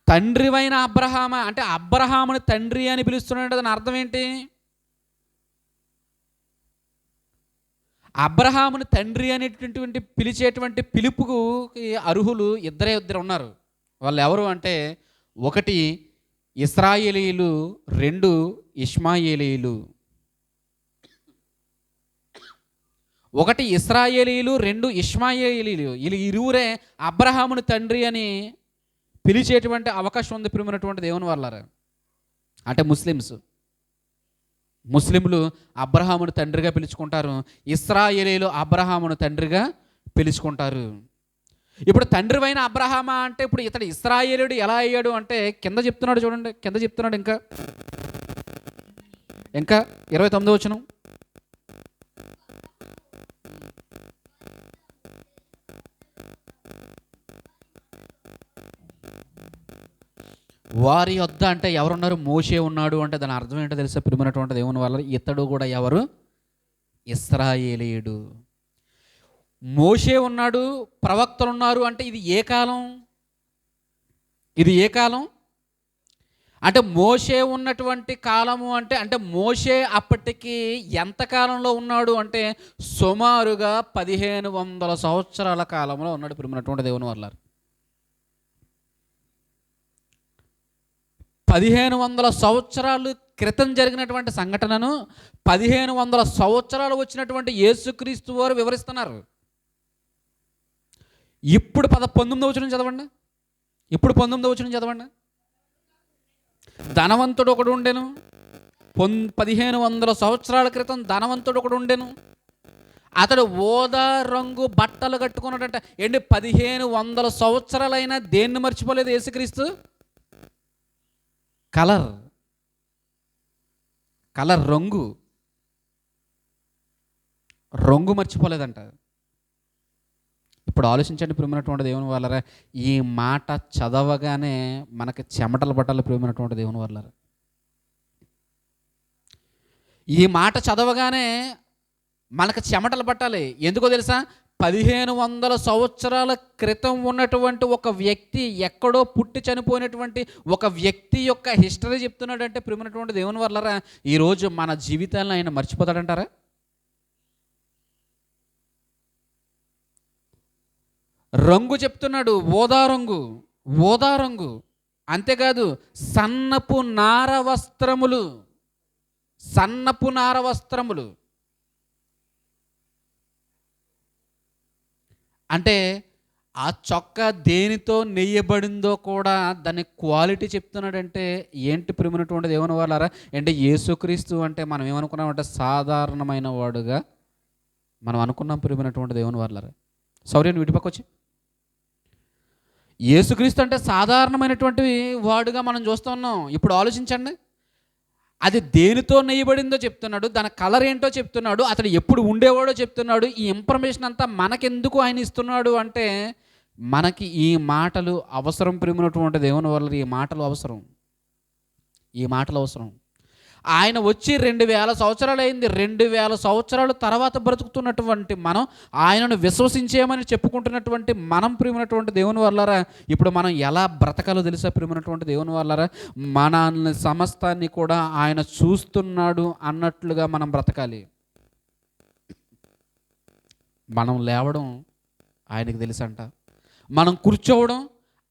తండ్రివైన అబ్రహామా అంటే అబ్రహాముని తండ్రి అని పిలుస్తున్నాడు. దాని అర్థం ఏంటి? అబ్రహాముని తండ్రి అనేటువంటి పిలిచేటువంటి పిలుపుకు అర్హులు ఇద్దరు ఉన్నారు. వాళ్ళు ఎవరు అంటే, ఒకటి ఇశ్రాయేలీయులు, రెండు ఇష్మాయేలీయులు. ఒకటి ఇశ్రాయేలీయులు, రెండు ఇష్మాయేలీయులు. వీళ్ళు ఇరువురే అబ్రహాముని తండ్రి అని పిలిచేటువంటి అవకాశం ఉంది. ప్రియమైనటువంటి దేవుని వాళ్ళారా, అంటే ముస్లింలు అబ్రహామును తండ్రిగా పిలుచుకుంటారు. ఇశ్రాయేలీయులు అబ్రహామును తండ్రిగా పిలుచుకుంటారు. ఇప్పుడు తండ్రివైన అబ్రహామా అంటే ఇప్పుడు ఇతడు ఇశ్రాయేలీయుడు ఎలా అయ్యాడు అంటే కింద చెప్తున్నాడు చూడండి. కింద చెప్తున్నాడు ఇంకా 29వ వచనం. వారి యొద్ద అంటే ఎవరున్నారు? మోషే ఉన్నాడు అంటే దాని అర్థం ఏంటో తెలుసా? ప్రియమైనటువంటి దేవుని వల్ల ఇతడు కూడా ఎవరు? ఇశ్రాయేలీయుడు. మోషే ఉన్నాడు, ప్రవక్తలు ఉన్నారు అంటే ఇది ఏ కాలం? అంటే మోషే ఉన్నటువంటి కాలము అంటే మోషే అప్పటికి ఎంత కాలంలో ఉన్నాడు అంటే సుమారుగా 1500 సంవత్సరాల కాలంలో ఉన్నాడు. ప్రియమైనటువంటి దేవుని వల్ల 1500 సంవత్సరాలు క్రితం జరిగినటువంటి సంఘటనను 1500 సంవత్సరాలు వచ్చినటువంటి యేసుక్రీస్తు వారు వివరిస్తున్నారు. ఇప్పుడు 19వ వచనం చదవండి. ఇప్పుడు 19వ వచనం చదవండి. ధనవంతుడు ఒకడు ఉండెను. 1500 సంవత్సరాల క్రితం ధనవంతుడు ఒకడు ఉండెను. అతడు ఓదా రంగు బట్టలు కట్టుకున్నాడంట. ఏంటి, 1500 సంవత్సరాలైనా దేన్ని మర్చిపోలేదు యేసుక్రీస్తు? కలర్ రంగు మర్చిపోలేదంట. ఇప్పుడు ఆలోచించండి ప్రియమైనటువంటి దేవుని వాళ్ళరా, ఈ మాట చదవగానే మనకి చెమటలు పట్టాలి ప్రియమైనటువంటి దేవుని వాళ్ళరా. ఈ మాట చదవగానే మనకు చెమటలు పట్టాలి. ఎందుకో తెలుసా? 1500 సంవత్సరాల క్రితం ఉన్నటువంటి ఒక వ్యక్తి, ఎక్కడో పుట్టి చనిపోయినటువంటి ఒక వ్యక్తి యొక్క హిస్టరీ చెప్తున్నాడంటే ప్రియమైనటువంటి దేవుని వాళ్ళరా, ఈరోజు మన జీవితాలను ఆయన మర్చిపోతాడంటారా? రంగు చెప్తున్నాడు, ఓదా రంగు. అంతేకాదు సన్నపు నార వస్త్రములు. అంటే ఆ చొక్కా దేనితో నెయ్యబడిందో కూడా దాని క్వాలిటీ చెప్తున్నాడంటే ఏంటి ప్రియమైనటువంటి దేవుని వాళ్ళారా? అంటే యేసుక్రీస్తు అంటే మనం ఏమనుకున్నామంటే సాధారణమైన వాడుగా మనం అనుకున్నాం ప్రియమైనటువంటి దేవుని వాళ్ళారా. సౌర్యాన్ని వీటిపక్క వచ్చి, యేసుక్రీస్తు అంటే సాధారణమైనటువంటి వాడుగా మనం చూస్తూ ఉన్నాం. ఇప్పుడు ఆలోచించండి, అది దేనితో నెయ్యబడిందో చెప్తున్నాడు, దాని కలర్ ఏంటో చెప్తున్నాడు, అతడు ఎప్పుడు ఉండేవాడో చెప్తున్నాడు. ఈ ఇన్ఫర్మేషన్ అంతా మనకెందుకు ఆయన ఇస్తున్నాడు అంటే మనకి ఈ మాటలు అవసరం ప్రియమైనటువంటి దేవుని వల్ల. ఈ మాటలు అవసరం. ఆయన వచ్చి 2000 సంవత్సరాలు అయింది. 2000 సంవత్సరాల తర్వాత బ్రతుకుతున్నటువంటి మనం, ఆయనను విశ్వసించేమని చెప్పుకుంటున్నటువంటి మనం ప్రియమైనటువంటి దేవుని వల్లరా, ఇప్పుడు మనం ఎలా బ్రతకాలో తెలుసా ప్రియమైనటువంటి దేవుని వల్లరా? మనల్ని సమస్తాన్ని కూడా ఆయన చూస్తున్నాడు అన్నట్లుగా మనం బ్రతకాలి. మనం లేవడం ఆయనకు తెలుసంట, మనం కూర్చోవడం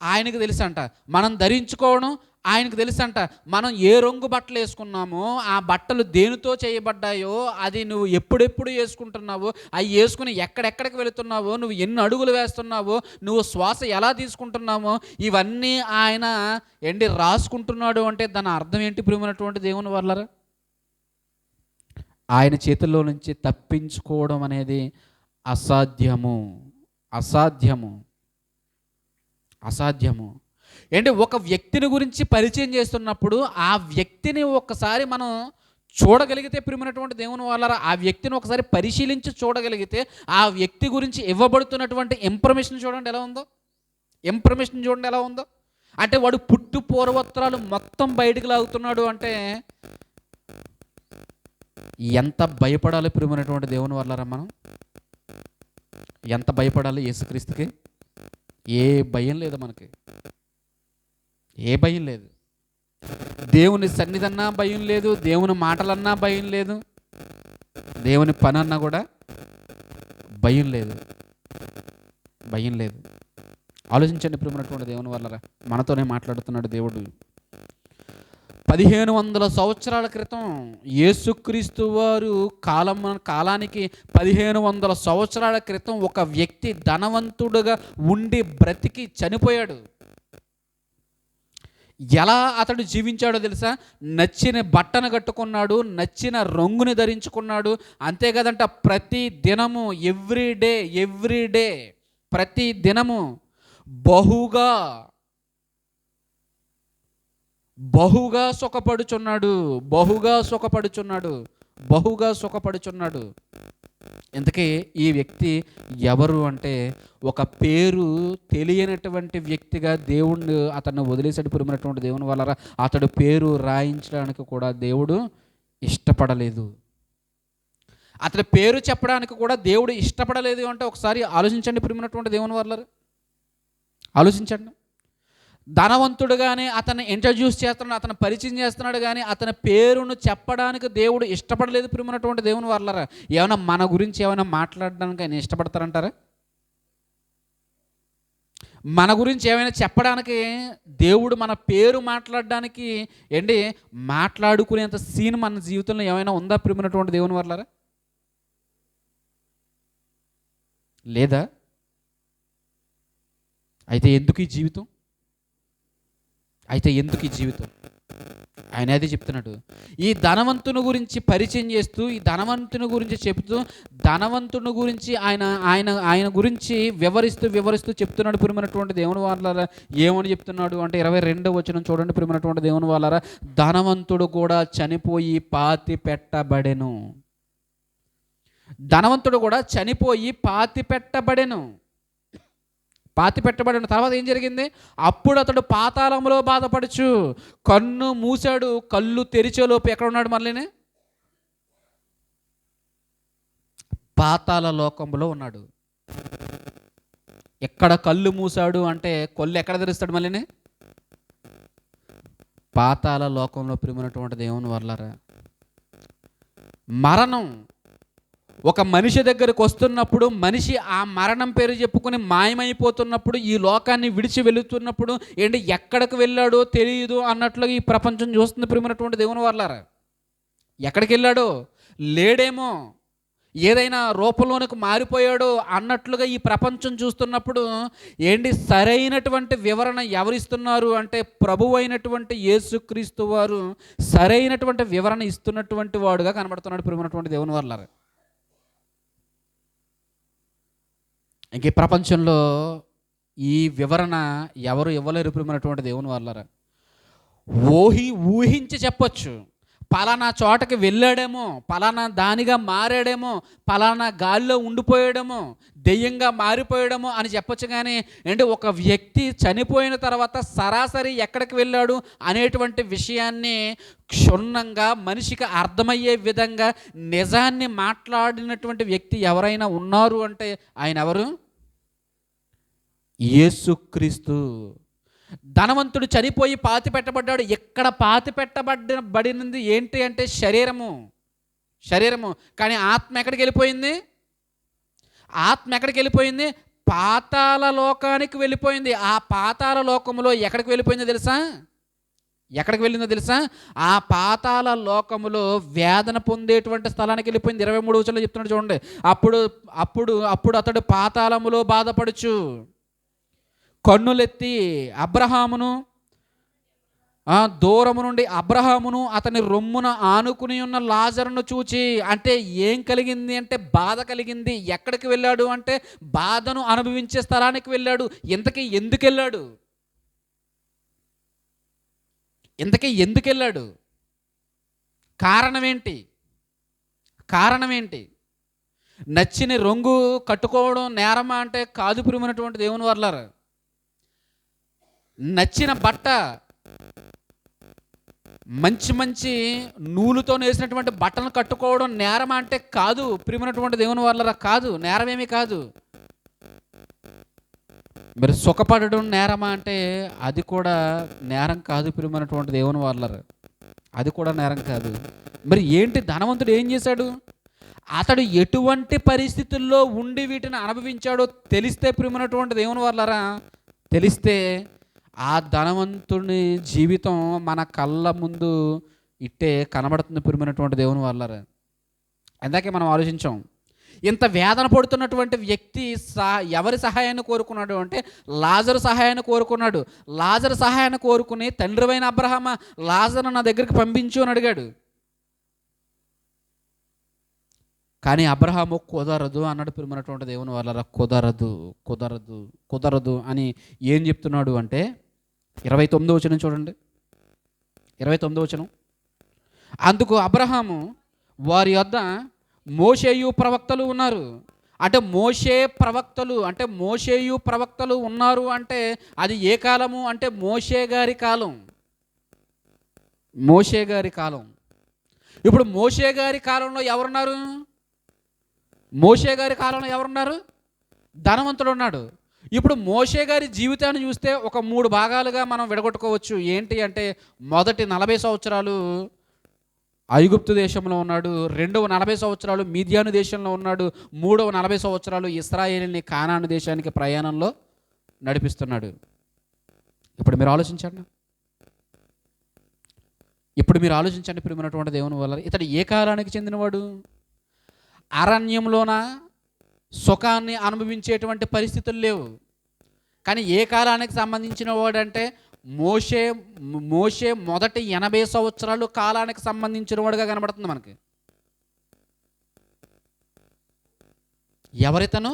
ఆయనకు తెలుసంట, మనం ధరించుకోవడం ఆయనకు తెలుసంట, మనం ఏ రంగు బట్టలు వేసుకున్నామో, ఆ బట్టలు దేనితో చేయబడ్డాయో, అది నువ్వు ఎప్పుడెప్పుడు వేసుకుంటున్నావో, అవి వేసుకుని ఎక్కడెక్కడికి వెళుతున్నావో, నువ్వు ఎన్ని అడుగులు వేస్తున్నావో, నువ్వు శ్వాస ఎలా తీసుకుంటున్నామో, ఇవన్నీ ఆయన రాసుకుంటున్నాడు. అంటే దాని అర్థం ఏంటి ప్రియమైనటువంటి దేవుని వల్లరా? ఆయన చేతుల్లో నుంచి తప్పించుకోవడం అనేది అసాధ్యము. ఏంటి, ఒక వ్యక్తిని గురించి పరిచయం చేస్తున్నప్పుడు ఆ వ్యక్తిని ఒక్కసారి మనం చూడగలిగితే ప్రియమైనటువంటి దేవుని వాళ్ళరా, ఆ వ్యక్తిని ఒకసారి పరిశీలించి చూడగలిగితే ఆ వ్యక్తి గురించి ఇవ్వబడుతున్నటువంటి ఇన్ఫర్మేషన్ చూడండి ఎలా ఉందో. అంటే వాడు పుట్టు పూర్వోత్తరాలు మొత్తం బయటకు లాగుతున్నాడు అంటే ఎంత భయపడాలి ప్రియమైనటువంటి దేవుని వాళ్ళరా? మనం ఎంత భయపడాలి యేసుక్రీస్తుకి? ఏ భయం లేదు మనకి, ఏ భయం లేదు. దేవుని సన్నిధన్నా భయం లేదు, దేవుని మాటలన్నా భయం లేదు, దేవుని పని అన్నా కూడా భయం లేదు. ఆలోచించండి ప్రియమైనటువంటి దేవుని వల్లరా, మనతోనే మాట్లాడుతున్నాడు దేవుడు. 1500 సంవత్సరాల క్రితం యేసుక్రీస్తు వారు కాలానికి 1500 సంవత్సరాల క్రితం ఒక వ్యక్తి ధనవంతుడుగా ఉండి బ్రతికి చనిపోయాడు. ఎలా అతడు జీవించాడో తెలుసా? నచ్చిన బట్టను కట్టుకున్నాడు, నచ్చిన రంగుని ధరించుకున్నాడు. అంతేకాదంట ప్రతి దినము ఎవ్రీడే ప్రతి దినము బహుగా సుఖపడుచున్నాడు. ఇంతకీ ఈ వ్యక్తి ఎవరు అంటే, ఒక పేరు తెలియనటువంటి వ్యక్తిగా దేవుడు అతన్ని వదిలేసాడు ప్రియమైనటువంటి దేవుని వల్ల. అతడు పేరు రాయించడానికి కూడా దేవుడు ఇష్టపడలేదు. అతని పేరు చెప్పడానికి కూడా దేవుడు ఇష్టపడలేదు అంటే ఒకసారి ఆలోచించండి ప్రియమైనటువంటి దేవుని వల్ల. ఆలోచించండి. ధనవంతుడుగానే అతన్ని ఇంట్రడ్యూస్ చేస్తున్నాడు, అతను పరిచయం చేస్తున్నాడు, కానీ అతని పేరును చెప్పడానికి దేవుడు ఇష్టపడలేదు ప్రియమైనటువంటి దేవుని వాళ్ళరా. ఏమైనా మన గురించి ఏమైనా మాట్లాడడానికి ఆయన ఇష్టపడతారంటారా? మన గురించి ఏమైనా చెప్పడానికి, దేవుడు మన పేరు మాట్లాడడానికి ఏంటి మాట్లాడుకునేంత సీన్ మన జీవితంలో ఏమైనా ఉందా ప్రియమైనటువంటి దేవుని వర్లారా? లేదా? అయితే ఎందుకు ఈ జీవితం? ఆయన అదే చెప్తున్నాడు. ఈ ధనవంతుని గురించి పరిచయం చేస్తూ, ఈ ధనవంతుని గురించి చెప్తూ, ధనవంతుని గురించి ఆయన గురించి వివరిస్తూ చెప్తున్నాడు ప్రియమైనటువంటి దేవుని వాళ్ళారా. ఏమని చెప్తున్నాడు అంటే 22వ వచనం చూడండి ప్రియమైనటువంటి దేవుని వాళ్ళారా. ధనవంతుడు కూడా చనిపోయి పాతి పెట్టబడెను. ధనవంతుడు కూడా చనిపోయి పాతి పెట్టబడిన తర్వాత ఏం జరిగింది? అప్పుడు అతడు పాతాళంలో బాధపడుచు కన్ను మూసాడు, కళ్ళు తెరిచేలోపు ఎక్కడ ఉన్నాడు? మళ్ళీనే పాతాళ లోకంలో ఉన్నాడు. ఎక్కడ కళ్ళు మూసాడు అంటే కళ్ళు ఎక్కడ తెరుస్తాడు? మళ్ళీనే పాతాళ లోకంలో. ప్రియమైనటువంటి దేవుని వర్లారా, మరణం ఒక మనిషి దగ్గరకు వస్తున్నప్పుడు, మనిషి ఆ మరణం పేరు చెప్పుకొని మాయమైపోతున్నప్పుడు, ఈ లోకాన్ని విడిచి వెళుతున్నప్పుడు ఏంటి ఎక్కడికి వెళ్ళాడో తెలియదు అన్నట్లుగా ఈ ప్రపంచం చూస్తుంది ప్రియమైనటువంటి దేవుని వర్లారా. ఎక్కడికి వెళ్ళాడో లేడేమో, ఏదైనా రూపంలోనికి మారిపోయాడో అన్నట్లుగా ఈ ప్రపంచం చూస్తున్నప్పుడు ఏంటి సరైనటువంటి వివరణ ఎవరిస్తున్నారు అంటే ప్రభువు అయినటువంటి యేసుక్రీస్తు వారు సరైనటువంటి వివరణ ఇస్తున్నటువంటి వాడుగా కనబడుతున్నాడు ప్రియమైనటువంటి దేవుని వర్లారా. ఇంక ఈ ప్రపంచంలో ఈ వివరణ ఎవరు ఇవ్వలేరు ప్రియమైనటువంటి దేవుని వాళ్ళారా. ఊహించి చెప్పొచ్చు, పలానా చోటకి వెళ్ళాడేమో, పలానా దానిగా మారాడేమో, పలానా గాలిలో ఉండిపోయాడేమో, దెయ్యంగా మారిపోయాడేమో అని చెప్పొచ్చు. కానీ అంటే ఒక వ్యక్తి చనిపోయిన తర్వాత సరాసరి ఎక్కడికి వెళ్ళాడు అనేటువంటి విషయాన్ని క్షుణ్ణంగా మనిషికి అర్థమయ్యే విధంగా నిజాన్ని మాట్లాడినటువంటి వ్యక్తి ఎవరైనా ఉన్నారు అంటే ఆయన ఎవరు? యేసుక్రీస్తు. ధనవంతుడు చనిపోయి పాతి పెట్టబడ్డాడు. ఎక్కడ పాతి పెట్టబడినది ఏంటి అంటే శరీరము. కానీ ఆత్మ ఎక్కడికి వెళ్ళిపోయింది? పాతాళ లోకానికి వెళ్ళిపోయింది. ఆ పాతాళ లోకములో ఎక్కడికి వెళ్ళిపోయిందో తెలుసా? ఆ పాతాళ లోకములో వేదన పొందేటువంటి స్థలానికి వెళ్ళిపోయింది. 23వ వచనంలో చెప్తున్నాడు చూడండి. అప్పుడు అతడు పాతాళములో బాధపడుచు కన్నులెత్తి అబ్రహామును, దూరము నుండి అబ్రహామును అతని రొమ్మున ఆనుకుని ఉన్న లాజరును చూచి, అంటే ఏం కలిగింది అంటే బాధ కలిగింది. ఎక్కడికి వెళ్ళాడు అంటే బాధను అనుభవించే స్థలానికి వెళ్ళాడు. ఇంతకీ ఎందుకు వెళ్ళాడు? కారణం ఏంటి? నచ్చిన రంగు కట్టుకోవడం నేరమా అంటే కాదు ప్రియమైనటువంటి దేవుని వర్లారా. నచ్చిన బట్ట, మంచి నూలుతో నేసినటువంటి బట్టను కట్టుకోవడం నేరమా అంటే కాదు ప్రియమైనటువంటి దేవుని వర్లారా. కాదు, నేరమేమీ కాదు. మరి సుఖపడడం నేరమా అంటే అది కూడా నేరం కాదు ప్రియమైనటువంటి దేవుని వర్లారా. అది కూడా నేరం కాదు. మరి ఏంటి? ధనవంతుడు ఏం చేశాడు? అతడు ఎటువంటి పరిస్థితుల్లో ఉండి వీటిని అనుభవించాడో తెలిస్తే ప్రియమైనటువంటి దేవుని వర్లారా, తెలిస్తే ఆ ధనవంతుని జీవితం మన కళ్ళ ముందు ఇట్టే కనబడుతుంది ప్రియమైనటువంటి దేవుని వర్లారా. ఇందాకే మనం ఆలోచించాం, ఇంత వేదన పడుతున్నటువంటి వ్యక్తి ఎవరి సహాయాన్ని కోరుకున్నాడు అంటే లాజరు సహాయాన్ని కోరుకున్నాడు. లాజరు సహాయాన్ని కోరుకుని తండ్రివైన అబ్రహామా లాజరు నా దగ్గరికి పంపించు అని అడిగాడు. కానీ అబ్రహాము కుదరదు అన్నాడు ప్రియమైనటువంటి దేవుని వర్లారా. కుదరదు అని ఏం చెప్తున్నాడు అంటే 29వ వచనం చూడండి. 29వ వచనం. అందుకు అబ్రహాము, వారి యొద్ద మోషేయు ప్రవక్తలు ఉన్నారు. అంటే మోషేయు ప్రవక్తలు ఉన్నారు అంటే అది ఏ కాలము అంటే మోషే గారి కాలం. ఇప్పుడు మోషే గారి కాలంలో ఎవరున్నారు? ధనవంతుడు ఉన్నాడు. ఇప్పుడు మోషే గారి జీవితాన్ని చూస్తే ఒక 3 భాగాలుగా మనం విడగొట్టుకోవచ్చు. ఏంటి అంటే మొదటి 40 సంవత్సరాలు ఐగుప్తు దేశంలో ఉన్నాడు, రెండవ 40 సంవత్సరాలు మీద్యాను దేశంలో ఉన్నాడు, మూడవ 40 సంవత్సరాలు ఇశ్రాయేలుని కానాను దేశానికి ప్రయాణంలో నడిపిస్తున్నాడు. ఇప్పుడు మీరు ఆలోచించండి. ప్రియమైనటువంటి దేవుని వల్ల ఇతడు ఏ కాలానికి చెందినవాడు? అరణ్యంలోన సుఖాన్ని అనుభవించేటువంటి పరిస్థితులు లేవు. కానీ ఏ కాలానికి సంబంధించిన వాడంటే మోషే మొదటి 80 సంవత్సరాలు కాలానికి సంబంధించిన వాడుగా కనబడుతుంది మనకి. ఎవరితను?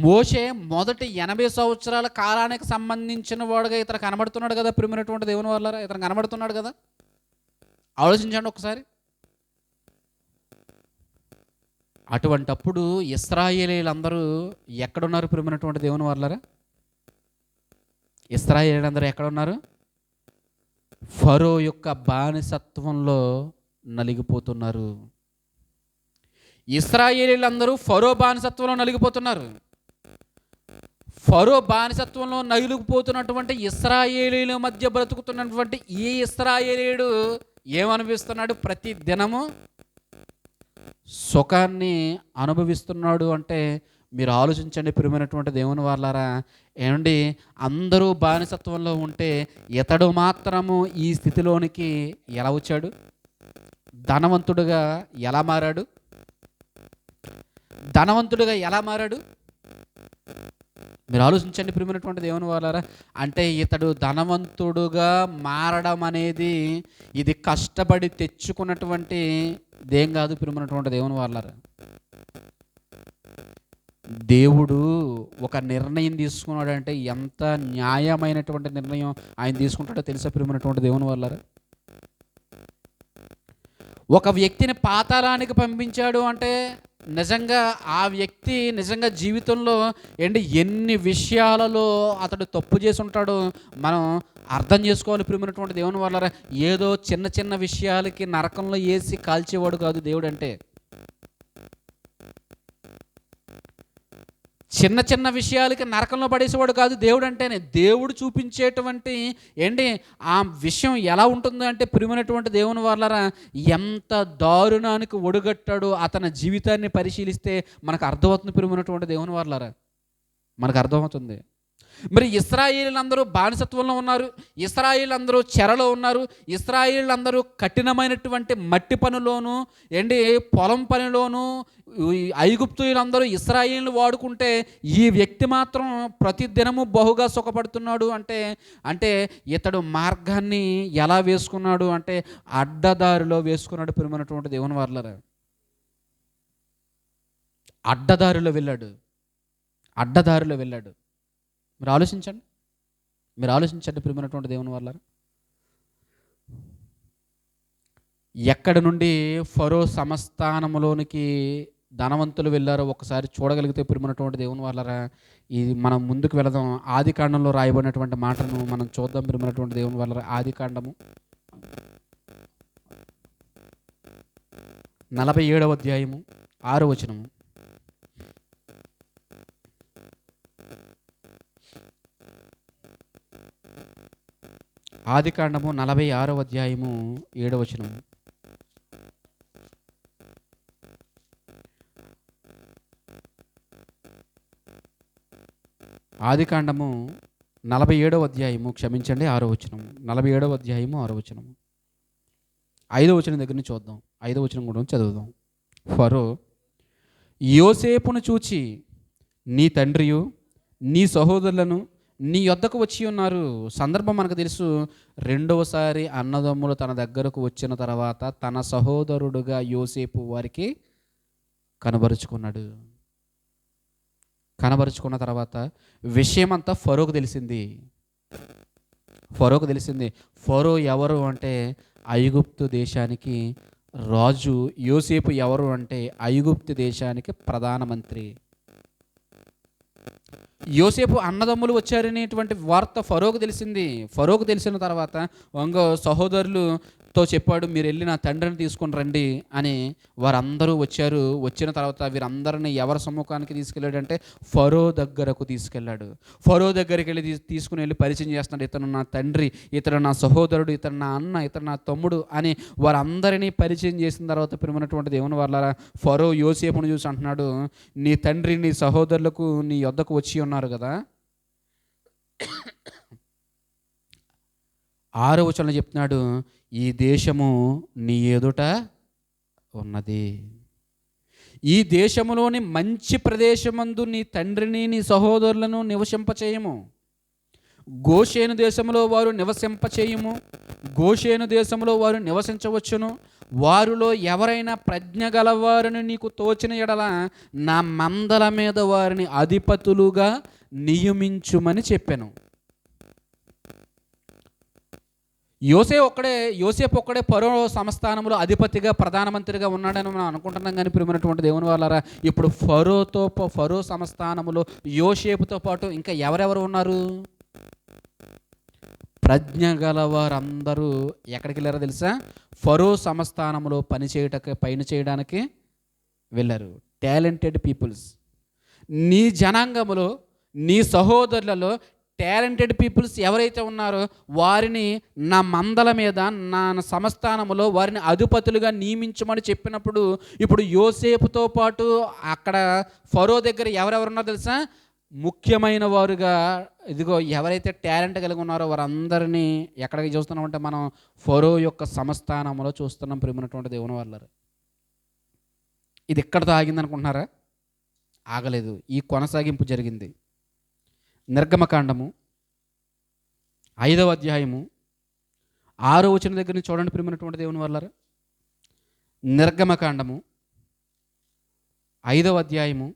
మోషే మొదటి 80 సంవత్సరాల కాలానికి సంబంధించిన వాడుగా ఇతను కనబడుతున్నాడు కదా. ప్రియమైనటువంటి దేవుని వల్ల ఇతను కనబడుతున్నాడు కదా. ఆలోచించండి ఒకసారి. అటువంటప్పుడు ఇశ్రాయేలీలందరూ ఎక్కడున్నారు? ప్రియమైనటువంటి దేవుని వల్లరా, ఇశ్రాయేలీలందరూ ఎక్కడున్నారు? ఫరో యొక్క బానిసత్వంలో నలిగిపోతున్నారు. ఇశ్రాయేలీలందరూ ఫరో బానిసత్వంలో నలిగిపోతున్నారు. ఫరో బానిసత్వంలో నలిగిపోతున్నటువంటి ఇశ్రాయేలీల మధ్య బ్రతుకుతున్నటువంటి ఈ ఇశ్రాయేలీయుడు ఏమనిపిస్తున్నాడు? ప్రతి దినము సుఖాన్ని అనుభవిస్తున్నాడు. అంటే మీరు ఆలోచించండి ప్రియమైనటువంటి దేవుని వాళ్ళారా. ఏమండి, అందరూ బానిసత్వంలో ఉంటే ఇతడు మాత్రము ఈ స్థితిలోనికి ఎలా వచ్చాడు? ధనవంతుడుగా ఎలా మారాడు? మీరు ఆలోచించండి ప్రియమైనటువంటి దేవుని వాళ్ళారా. అంటే ఇతడు ధనవంతుడుగా మారడం అనేది ఇది కష్టపడి తెచ్చుకున్నటువంటి దేం కాదు ప్రియమైనటువంటి దేవుని వాళ్ళారా. దేవుడు ఒక నిర్ణయం తీసుకున్నాడంటే ఎంత న్యాయమైనటువంటి నిర్ణయం ఆయన తీసుకుంటాడో తెలుసా ప్రియమైనటువంటి దేవుని వాళ్ళారా. ఒక వ్యక్తిని పాతాళానికి పంపించాడు అంటే నిజంగా ఆ వ్యక్తి నిజంగా జీవితంలో ఎన్ని విషయాలలో అతడు తప్పు చేసి ఉంటాడో మనం అర్థం చేసుకోవాలి ప్రియమైనటువంటి దేవుని వాళ్ళారా. ఏదో చిన్న చిన్న విషయాలకి నరకంలో వేసి కాల్చేవాడు కాదు దేవుడు. అంటే చిన్న చిన్న విషయాలకి నరకంలో పడేసేవాడు కాదు దేవుడు. అంటేనే దేవుడు చూపించేటువంటి ఆ విషయం ఎలా ఉంటుందో అంటే ప్రియమైనటువంటి దేవుని వాళ్ళారా, ఎంత దారుణానికి ఒడుగట్టాడో అతని జీవితాన్ని పరిశీలిస్తే మనకు అర్థమవుతుంది ప్రియమైనటువంటి దేవుని వాళ్ళారా, మనకు అర్థమవుతుంది. మరి ఇశ్రాయేలీలందరూ బానిసత్వంలో ఉన్నారు, ఇశ్రాయేలీలందరూ చెరలో ఉన్నారు, ఇశ్రాయేలీలందరూ కఠినమైనటువంటి మట్టి పనిలోను పొలం పనిలోను ఐగుప్తీయులందరూ ఇశ్రాయేలును వాడుకుంటే ఈ వ్యక్తి మాత్రం ప్రతిదినము బహుగా సుఖపడుతున్నాడు. అంటే ఇతడు మార్గాన్ని ఎలా వేసుకున్నాడు అంటే అడ్డదారిలో వేసుకున్నాడు ప్రియమైనటువంటి దేవుని వాళ్ళారా. అడ్డదారిలో వెళ్ళాడు. మీరు ఆలోచించండి ప్రియమైనటువంటి దేవుని వాళ్ళారా. ఎక్కడి నుండి ఫరో సంస్థానములోనికి ధనవంతులు వెళ్ళారో ఒకసారి చూడగలిగితే ప్రియమైనటువంటి దేవుని వాళ్ళారా, ఇది మనం ముందుకు వెళదాం. ఆదికాండంలో రాయబడినటువంటి మాటను మనం చూద్దాం ప్రియమైనటువంటి దేవుని వాళ్ళారా. ఆదికాండము 47వ అధ్యాయము 6వ వచనము. ఆదికాండము 46వ అధ్యాయము 7వ వచనము. ఆదికాండము 47వ అధ్యాయము 6వ వచనము. 47వ అధ్యాయము 6వ వచనము. 5వ వచనం దగ్గర నుంచి చూద్దాం. 5వ వచనం కూడా చదువుదాం. ఫరో యోసేపును చూచి, నీ తండ్రియు నీ సహోదరులను నీ యొద్దకు వచ్చి ఉన్నారు. సందర్భం మనకు తెలుసు. రెండవసారి అన్నదమ్ములు తన దగ్గరకు వచ్చిన తర్వాత తన సహోదరుడుగా యోసేపు వారికి కనబరుచుకున్న తర్వాత విషయమంతా ఫరోకు తెలిసింది. ఫరో ఎవరు అంటే ఐగుప్తు దేశానికి రాజు. యోసేపు ఎవరు అంటే ఐగుప్తు దేశానికి ప్రధానమంత్రి. యోసేపు అన్నదమ్ములు వచ్చారనేటువంటి వార్త ఫరోకు తెలిసింది. ఫరోకు తెలిసిన తర్వాత సహోదరులు తో చెప్పాడు, మీరు వెళ్ళి నా తండ్రిని తీసుకొని రండి అని. వారందరూ వచ్చారు. వచ్చిన తర్వాత వీరందరినీ ఎవరి సమ్ముఖానికి తీసుకెళ్ళాడంటే ఫరో దగ్గరకు తీసుకెళ్ళాడు. ఫరో దగ్గరికి వెళ్ళి తీసుకుని వెళ్ళి పరిచయం చేస్తున్నాడు, ఇతను నా తండ్రి, ఇతను నా సహోదరుడు, ఇతను నా అన్న, ఇతను నా తమ్ముడు అని వారందరినీ పరిచయం చేసిన తర్వాత ప్రియమైనటువంటి దేవుని వాళ్ళారా, ఫరో యోసేపును చూసి అంటున్నాడు, నీ తండ్రి నీ సహోదరులకు నీ యొద్దకు వచ్చి ఉన్నారు కదా. 6వ వచనంలో చెప్తున్నాడు, ఈ దేశము నీ ఎదుట ఉన్నది. ఈ దేశములోని మంచి ప్రదేశమందు నీ తండ్రిని నీ సహోదరులను నివసింపచేయము. గోషేను దేశంలో వారు నివసింపచేయము. గోషేను దేశంలో వారు నివసించవచ్చును. వారిలో ఎవరైనా ప్రజ్ఞ గలవారిని నీకు తోచిన ఎడల నా మందల మీద వారిని అధిపతులుగా నియమించుమని చెప్పాను. యోసేపు ఒక్కడే ఫరో సంస్థానంలో అధిపతిగా ప్రధానమంత్రిగా ఉన్నాడని మనం అనుకుంటున్నాం. కానీ ప్రియమైనటువంటి దేవుని వాళ్ళారా, ఇప్పుడు ఫరో సంస్థానంలో యోసేపుతో పాటు ఇంకా ఎవరెవరు ఉన్నారు? ప్రజ్ఞ గల వారందరూ ఎక్కడికి వెళ్ళారో తెలుసా? ఫరో సంస్థానంలో పని చేయడానికి వెళ్ళారు. Talented peoples. నీ జనాంగములో నీ సహోదరులలో టాలెంటెడ్ పీపుల్స్ ఎవరైతే ఉన్నారో వారిని నా మందల మీద నా సంస్థానములో వారిని అధిపతులుగా నియమించమని చెప్పినప్పుడు ఇప్పుడు యోసేపుతో పాటు అక్కడ ఫరో దగ్గర ఎవరెవరున్నారో తెలుసా? ముఖ్యమైన వారుగా ఇదిగో ఎవరైతే టాలెంట్ కలిగి ఉన్నారో వారందరినీ ఎక్కడికి చూస్తున్నామంటే మనం ఫరో యొక్క సంస్థానంలో చూస్తున్నాం. ప్రియమైనటువంటి దేవుని వాళ్ళారు, ఇది ఎక్కడితో ఆగింది అనుకుంటున్నారా? ఆగలేదు. ఈ కొనసాగింపు జరిగింది. నిర్గమకాండము 5వ అధ్యాయము 6వ వచనం దగ్గర నుంచి చూడండి ప్రియమైనటువంటి దేవుని వాళ్ళారా. నిర్గమకాండము 5వ అధ్యాయము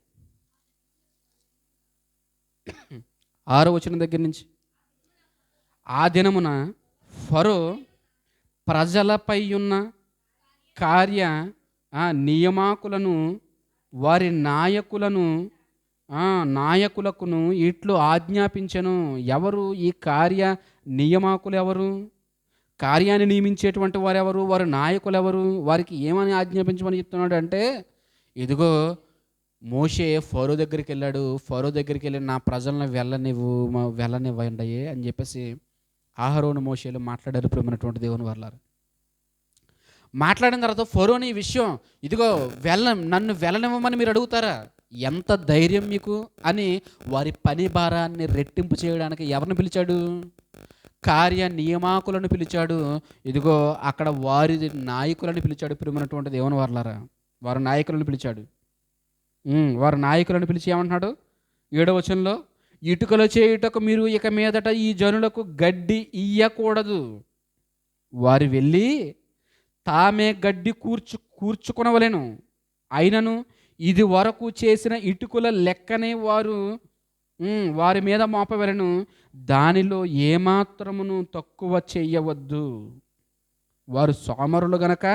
6వ వచనం దగ్గర నుంచి, ఆ దినమున ఫరో ప్రజలపై ఉన్న కార్య నియమాకులను వారి నాయకులకును ఇట్లు ఆజ్ఞాపించెను. ఎవరు ఈ కార్య నియమాకులు? ఎవరు కార్యాన్ని నియమించేటువంటి వారు? ఎవరు వారి నాయకులు? ఎవరు వారికి ఏమని ఆజ్ఞాపించమని చెప్తున్నాడు అంటే, ఇదిగో మోషే ఫరో దగ్గరికి వెళ్ళాడు. ఫరో దగ్గరికి వెళ్ళి నా ప్రజలను వెళ్ళనివ్వండి అని చెప్పేసి అహరోను మోషేలు మాట్లాడారు. ప్రియమైనటువంటి దేవుని వాళ్ళారు, మాట్లాడిన తర్వాత ఫరోని ఈ విషయం, ఇదిగో నన్ను వెళ్ళనివ్వమని మీరు అడుగుతారా? ఎంత ధైర్యం మీకు అని వారి పని భారాన్ని రెట్టింపు చేయడానికి ఎవరిని పిలిచాడు? కార్య నియమాకులను పిలిచాడు. ఇదిగో అక్కడ వారి నాయకులను పిలిచాడు. ప్రియమైనటువంటి దేవుని వాళ్ళారా, వారి నాయకులను పిలిచాడు. వారి నాయకులను పిలిచి ఏమంటున్నాడు? 7వ వచనంలో, ఇటుకలు చేయుటకు మీరు ఇక మీదట ఈ జనులకు గడ్డి ఇయ్యకూడదు. వారు వెళ్ళి తామే గడ్డి కూర్చుకొనవలెను. అయినను ఇది వరకు చేసిన ఇటుకల లెక్కనే వారి మీద మోపవలెను. దానిలో ఏమాత్రమును తక్కువ చెయ్యవద్దు. వారు సోమరులు గనక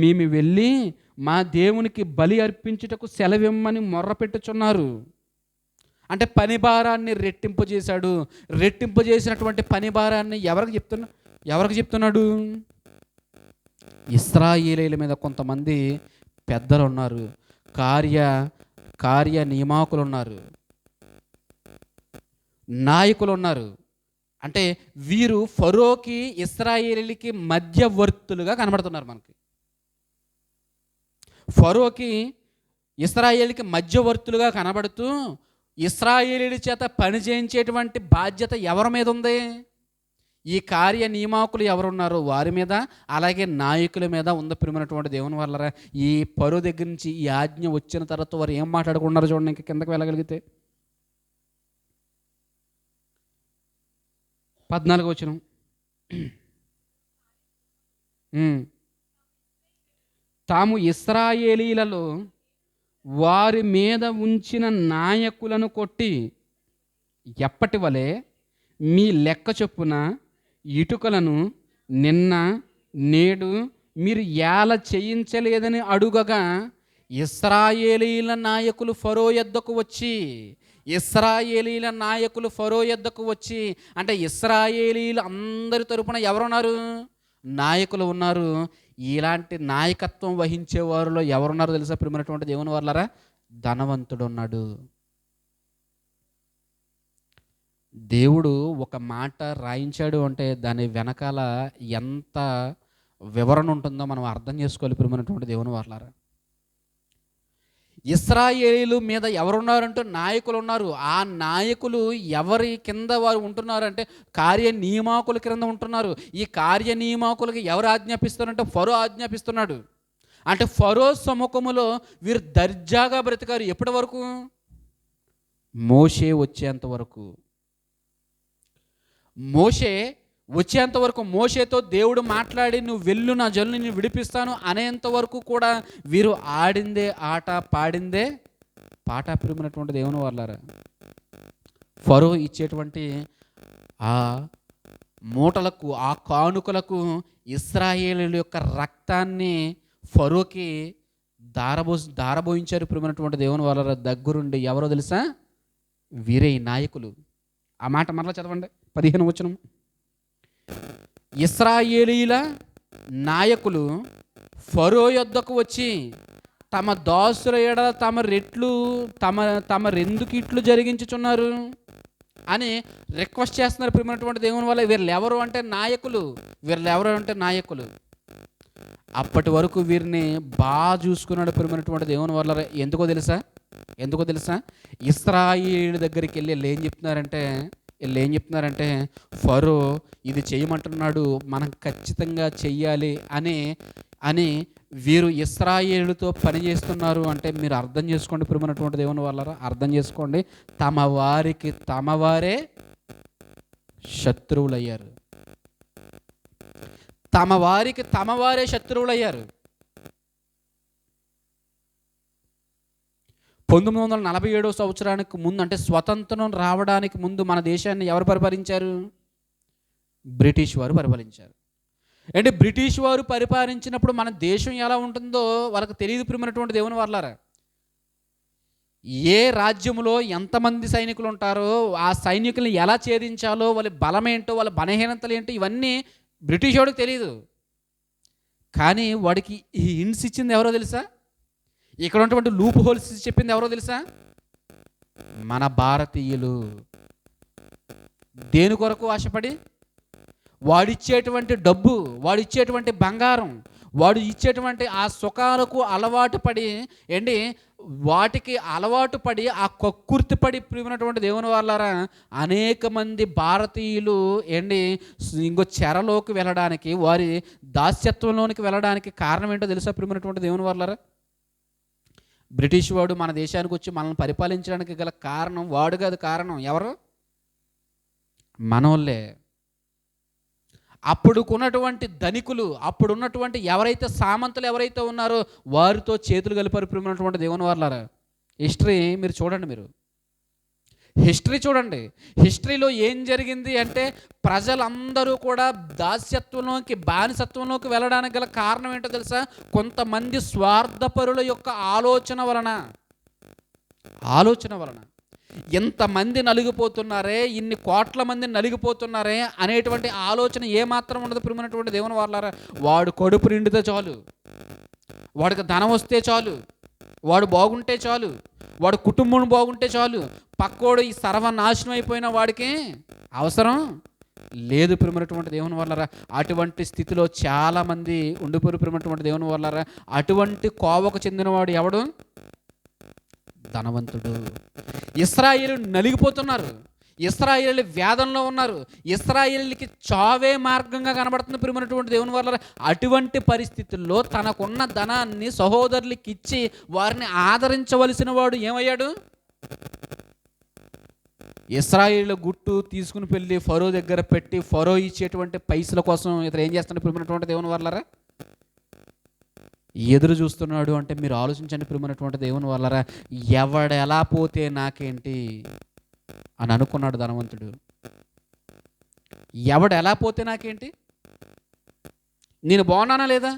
మేము వెళ్ళి మా దేవునికి బలి అర్పించుటకు సెలవిమ్మని మొర్రపెట్టుచున్నారు. అంటే పని భారాన్ని రెట్టింపు చేశాడు. రెట్టింపు చేసినటువంటి పని భారాన్ని ఎవరికి చెప్తున్నాడు? ఇశ్రాయేలీయుల మీద కొంతమంది పెద్దలు ఉన్నారు, కార్య నియమాకులు ఉన్నారు, నాయకులు ఉన్నారు. అంటే వీరు ఫరోకి ఇశ్రాయేలీయులకి మధ్యవర్తులుగా కనబడుతున్నారు. మనకి ఫరోకి ఇశ్రాయేలీకి మధ్యవర్తులుగా కనబడుతూ ఇశ్రాయేలీయుల చేత పని చేయించేటువంటి బాధ్యత ఎవరి మీద ఉంది? ఈ కార్య నియమాకులు ఎవరున్నారో వారి మీద, అలాగే నాయకుల మీద ఉంది. ప్రియమైనటువంటి దేవుని వాళ్ళరా, ఈ ఫరో దగ్గర నుంచి ఈ ఆజ్ఞ వచ్చిన తర్వాత వారు ఏం మాట్లాడుకున్నారో చూడండి. ఇంకా కిందకి వెళ్ళగలిగితే 14వ వచనం, తాము ఇశ్రాయేలీలలో వారి మీద ఉంచిన నాయకులను కొట్టి ఎప్పటి వలె మీ లెక్క చొప్పున ఇటుకలను నిన్న నేడు మీరు ఏల చేయించలేదని అడుగగా, ఇశ్రాయేలీల నాయకులు ఫరో యొద్దకు వచ్చి అంటే ఇశ్రాయేలీల అందరి తరపున ఎవరున్నారు? నాయకులు ఉన్నారు. ఇలాంటి నాయకత్వం వహించే వారిలో ఎవరున్నారో తెలుసా ప్రియమైనటువంటి దేవుని వాళ్ళారా? ధనవంతుడు ఉన్నాడు. దేవుడు ఒక మాట రాయించాడు అంటే దాని వెనకాల ఎంత వివరణ ఉంటుందో మనం అర్థం చేసుకోవాలి ప్రియమైనటువంటి దేవుని వాళ్ళారా. ఇశ్రాయేలీయుల మీద ఎవరున్నారంటే నాయకులు ఉన్నారు. ఆ నాయకులు ఎవరి కింద వారు ఉంటున్నారంటే కార్యనియామకుల కింద ఉంటున్నారు. ఈ కార్యనియామకులకి ఎవరు ఆజ్ఞాపిస్తారంటే ఫరో ఆజ్ఞాపిస్తున్నాడు. అంటే ఫరో సముఖములో వీరు దర్జాగా బ్రతికారు. ఎప్పటి వరకు? మోషే వచ్చేంత వరకు. మోషే వచ్చేంత వరకు, మోషేతో దేవుడు మాట్లాడి నువ్వు వెళ్ళు నా జనుని నేను విడిపిస్తాను అనేంత వరకు కూడా వీరు ఆడిందే ఆట, పాడిందే పాట ప్రియమైనటువంటి దేవుని వాళ్ళారా. ఫరో ఇచ్చేటువంటి ఆ మూటలకు, ఆ కానుకలకు ఇశ్రాయేలీయుల యొక్క రక్తాన్ని ఫరోకి దారబోయించారు ప్రియమైనటువంటి దేవుని వాళ్ళ దగ్గరుండి. ఎవరో తెలుసా? వీరే ఈ నాయకులు. ఆ మాట మరలా చదవండి, 15వ వచనం. ఇశ్రాయేలీయుల నాయకులు ఫరో యొద్దకు వచ్చి తమ దాసుల ఎడల తమరెందుకు ఇట్లు జరిగించుచున్నారు అని రిక్వెస్ట్ చేస్తున్నారు ప్రియమైనటువంటి దేవుని వల్ల. వీళ్ళు ఎవరు అంటే నాయకులు. అప్పటి వరకు వీరిని బాగా చూసుకున్నాడు ప్రియమైనటువంటి దేవుని వల్ల. ఎందుకో తెలుసా? ఇశ్రాయేలు దగ్గరికి వెళ్ళి వీళ్ళు ఏం చెప్తున్నారంటే ఫరో ఇది చేయమంటున్నాడు, మనం ఖచ్చితంగా చెయ్యాలి అని వీరు ఇశ్రాయేలుతో పని చేస్తున్నారు. అంటే మీరు అర్థం చేసుకోండి ప్రియమైనటువంటి దేవుని వాళ్ళారా, అర్థం చేసుకోండి. తమ వారే శత్రువులయ్యారు. తమ వారే శత్రువులయ్యారు. 1947 సంవత్సరానికి ముందు, అంటే స్వతంత్రం రావడానికి ముందు మన దేశాన్ని ఎవరు పరిపాలించారు? బ్రిటిష్ వారు పరిపాలించారు. అంటే బ్రిటిష్ వారు పరిపాలించినప్పుడు మన దేశం ఎలా ఉంటుందో వాళ్ళకి తెలియదు ప్రియమైనటువంటి దేవుని వాళ్ళారా. ఏ రాజ్యంలో ఎంతమంది సైనికులు ఉంటారో, ఆ సైనికుల్ని ఎలా ఛేదించాలో, వాళ్ళ బలం ఏంటో, వాళ్ళ బలహీనతలు ఏంటో ఇవన్నీ బ్రిటిష్ వాడికి తెలియదు. కానీ వాడికి ఈ హింట్స్ ఇచ్చింది ఎవరో తెలుసా? ఇక్కడ ఉన్నటువంటి లూప్ హోల్స్ చెప్పింది ఎవరో తెలుసా? మన భారతీయులు. దేని కొరకు ఆశపడి? వాడిచ్చేటువంటి డబ్బు, వాడిచ్చేటువంటి బంగారం, వాడు ఇచ్చేటువంటి ఆ సుఖాలకు అలవాటు పడి వాటికి అలవాటు పడి ఆ కక్కుర్తి పడి ప్రియమైనటువంటి దేవుని వాళ్ళారా అనేక మంది భారతీయులు ఇంకో చెరలోకి వెళ్ళడానికి, వారి దాస్యత్వంలోనికి వెళ్ళడానికి కారణం ఏంటో తెలుసా ప్రియమైనటువంటి దేవుని వాళ్ళారా? బ్రిటిష్ వాడు మన దేశానికి వచ్చి మనల్ని పరిపాలించడానికి గల కారణం వాడు కాదు. కారణం ఎవరు? మనోళ్ళే. అప్పుడున్నటువంటి ధనికులు, అప్పుడున్నటువంటి ఎవరైతే సామంతులు ఎవరైతే ఉన్నారో వారితో చేతులు కలిపారు ప్రియమైనటువంటి దేవుని వాళ్ళారా. హిస్టరీ మీరు చూడండి, హిస్టరీలో ఏం జరిగింది అంటే ప్రజలందరూ కూడా దాస్యత్వంలోకి, బానిసత్వంలోకి వెళ్ళడానికి గల కారణం ఏంటో తెలుసా? కొంతమంది స్వార్థపరుల యొక్క ఆలోచన వలన ఎంతమంది నలిగిపోతున్నారే, ఇన్ని కోట్ల మంది నలిగిపోతున్నారే అనేటువంటి ఆలోచన ఏమాత్రం ఉండదు ప్రియమైనటువంటి దేవుని వాళ్ళారా. వాడు కడుపు నిండితే చాలు, వాడికి ధనం వస్తే చాలు, వాడు బాగుంటే చాలు, వాడు కుటుంబం బాగుంటే చాలు, పక్కోడు ఈ సర్వనాశనం అయిపోయిన వాడికి అవసరం లేదు ప్రియమైనటువంటి దేవుని వాళ్ళారా. అటువంటి స్థితిలో చాలామంది ఉండిపోరు ప్రియమైనటువంటి దేవుని వాళ్ళారా. అటువంటి కోవకు చెందినవాడు ఎవడు? ధనవంతుడు. ఇశ్రాయేలు నలిగిపోతున్నారు, ఇశ్రాయేలు వేదనలో ఉన్నారు, ఇశ్రాయేలుకి చావే మార్గంగా కనబడుతుంది ప్రియమైనటువంటి దేవుని వాళ్ళ. అటువంటి పరిస్థితుల్లో తనకున్న ధనాన్ని సహోదరులకి ఇచ్చి వారిని ఆదరించవలసిన వాడు ఏమయ్యాడు? ఇశ్రాయేలు గుట్టు తీసుకుని వెళ్ళి ఫరో దగ్గర పెట్టి ఫరో ఇచ్చేటువంటి పైసల కోసం ఇతను ఏం చేస్తున్నాడు ప్రియమైనటువంటి దేవుని వాళ్ళారా? ఎదురు చూస్తున్నాడు. అంటే మీరు ఆలోచించండి ప్రియమైనటువంటి దేవుని వాళ్ళారా, ఎవడెలా పోతే నాకేంటి అని అనుకున్నాడు ధనవంతుడు. ఎవడెలా పోతే నాకేంటి, నేను బాగున్నానా లేదా,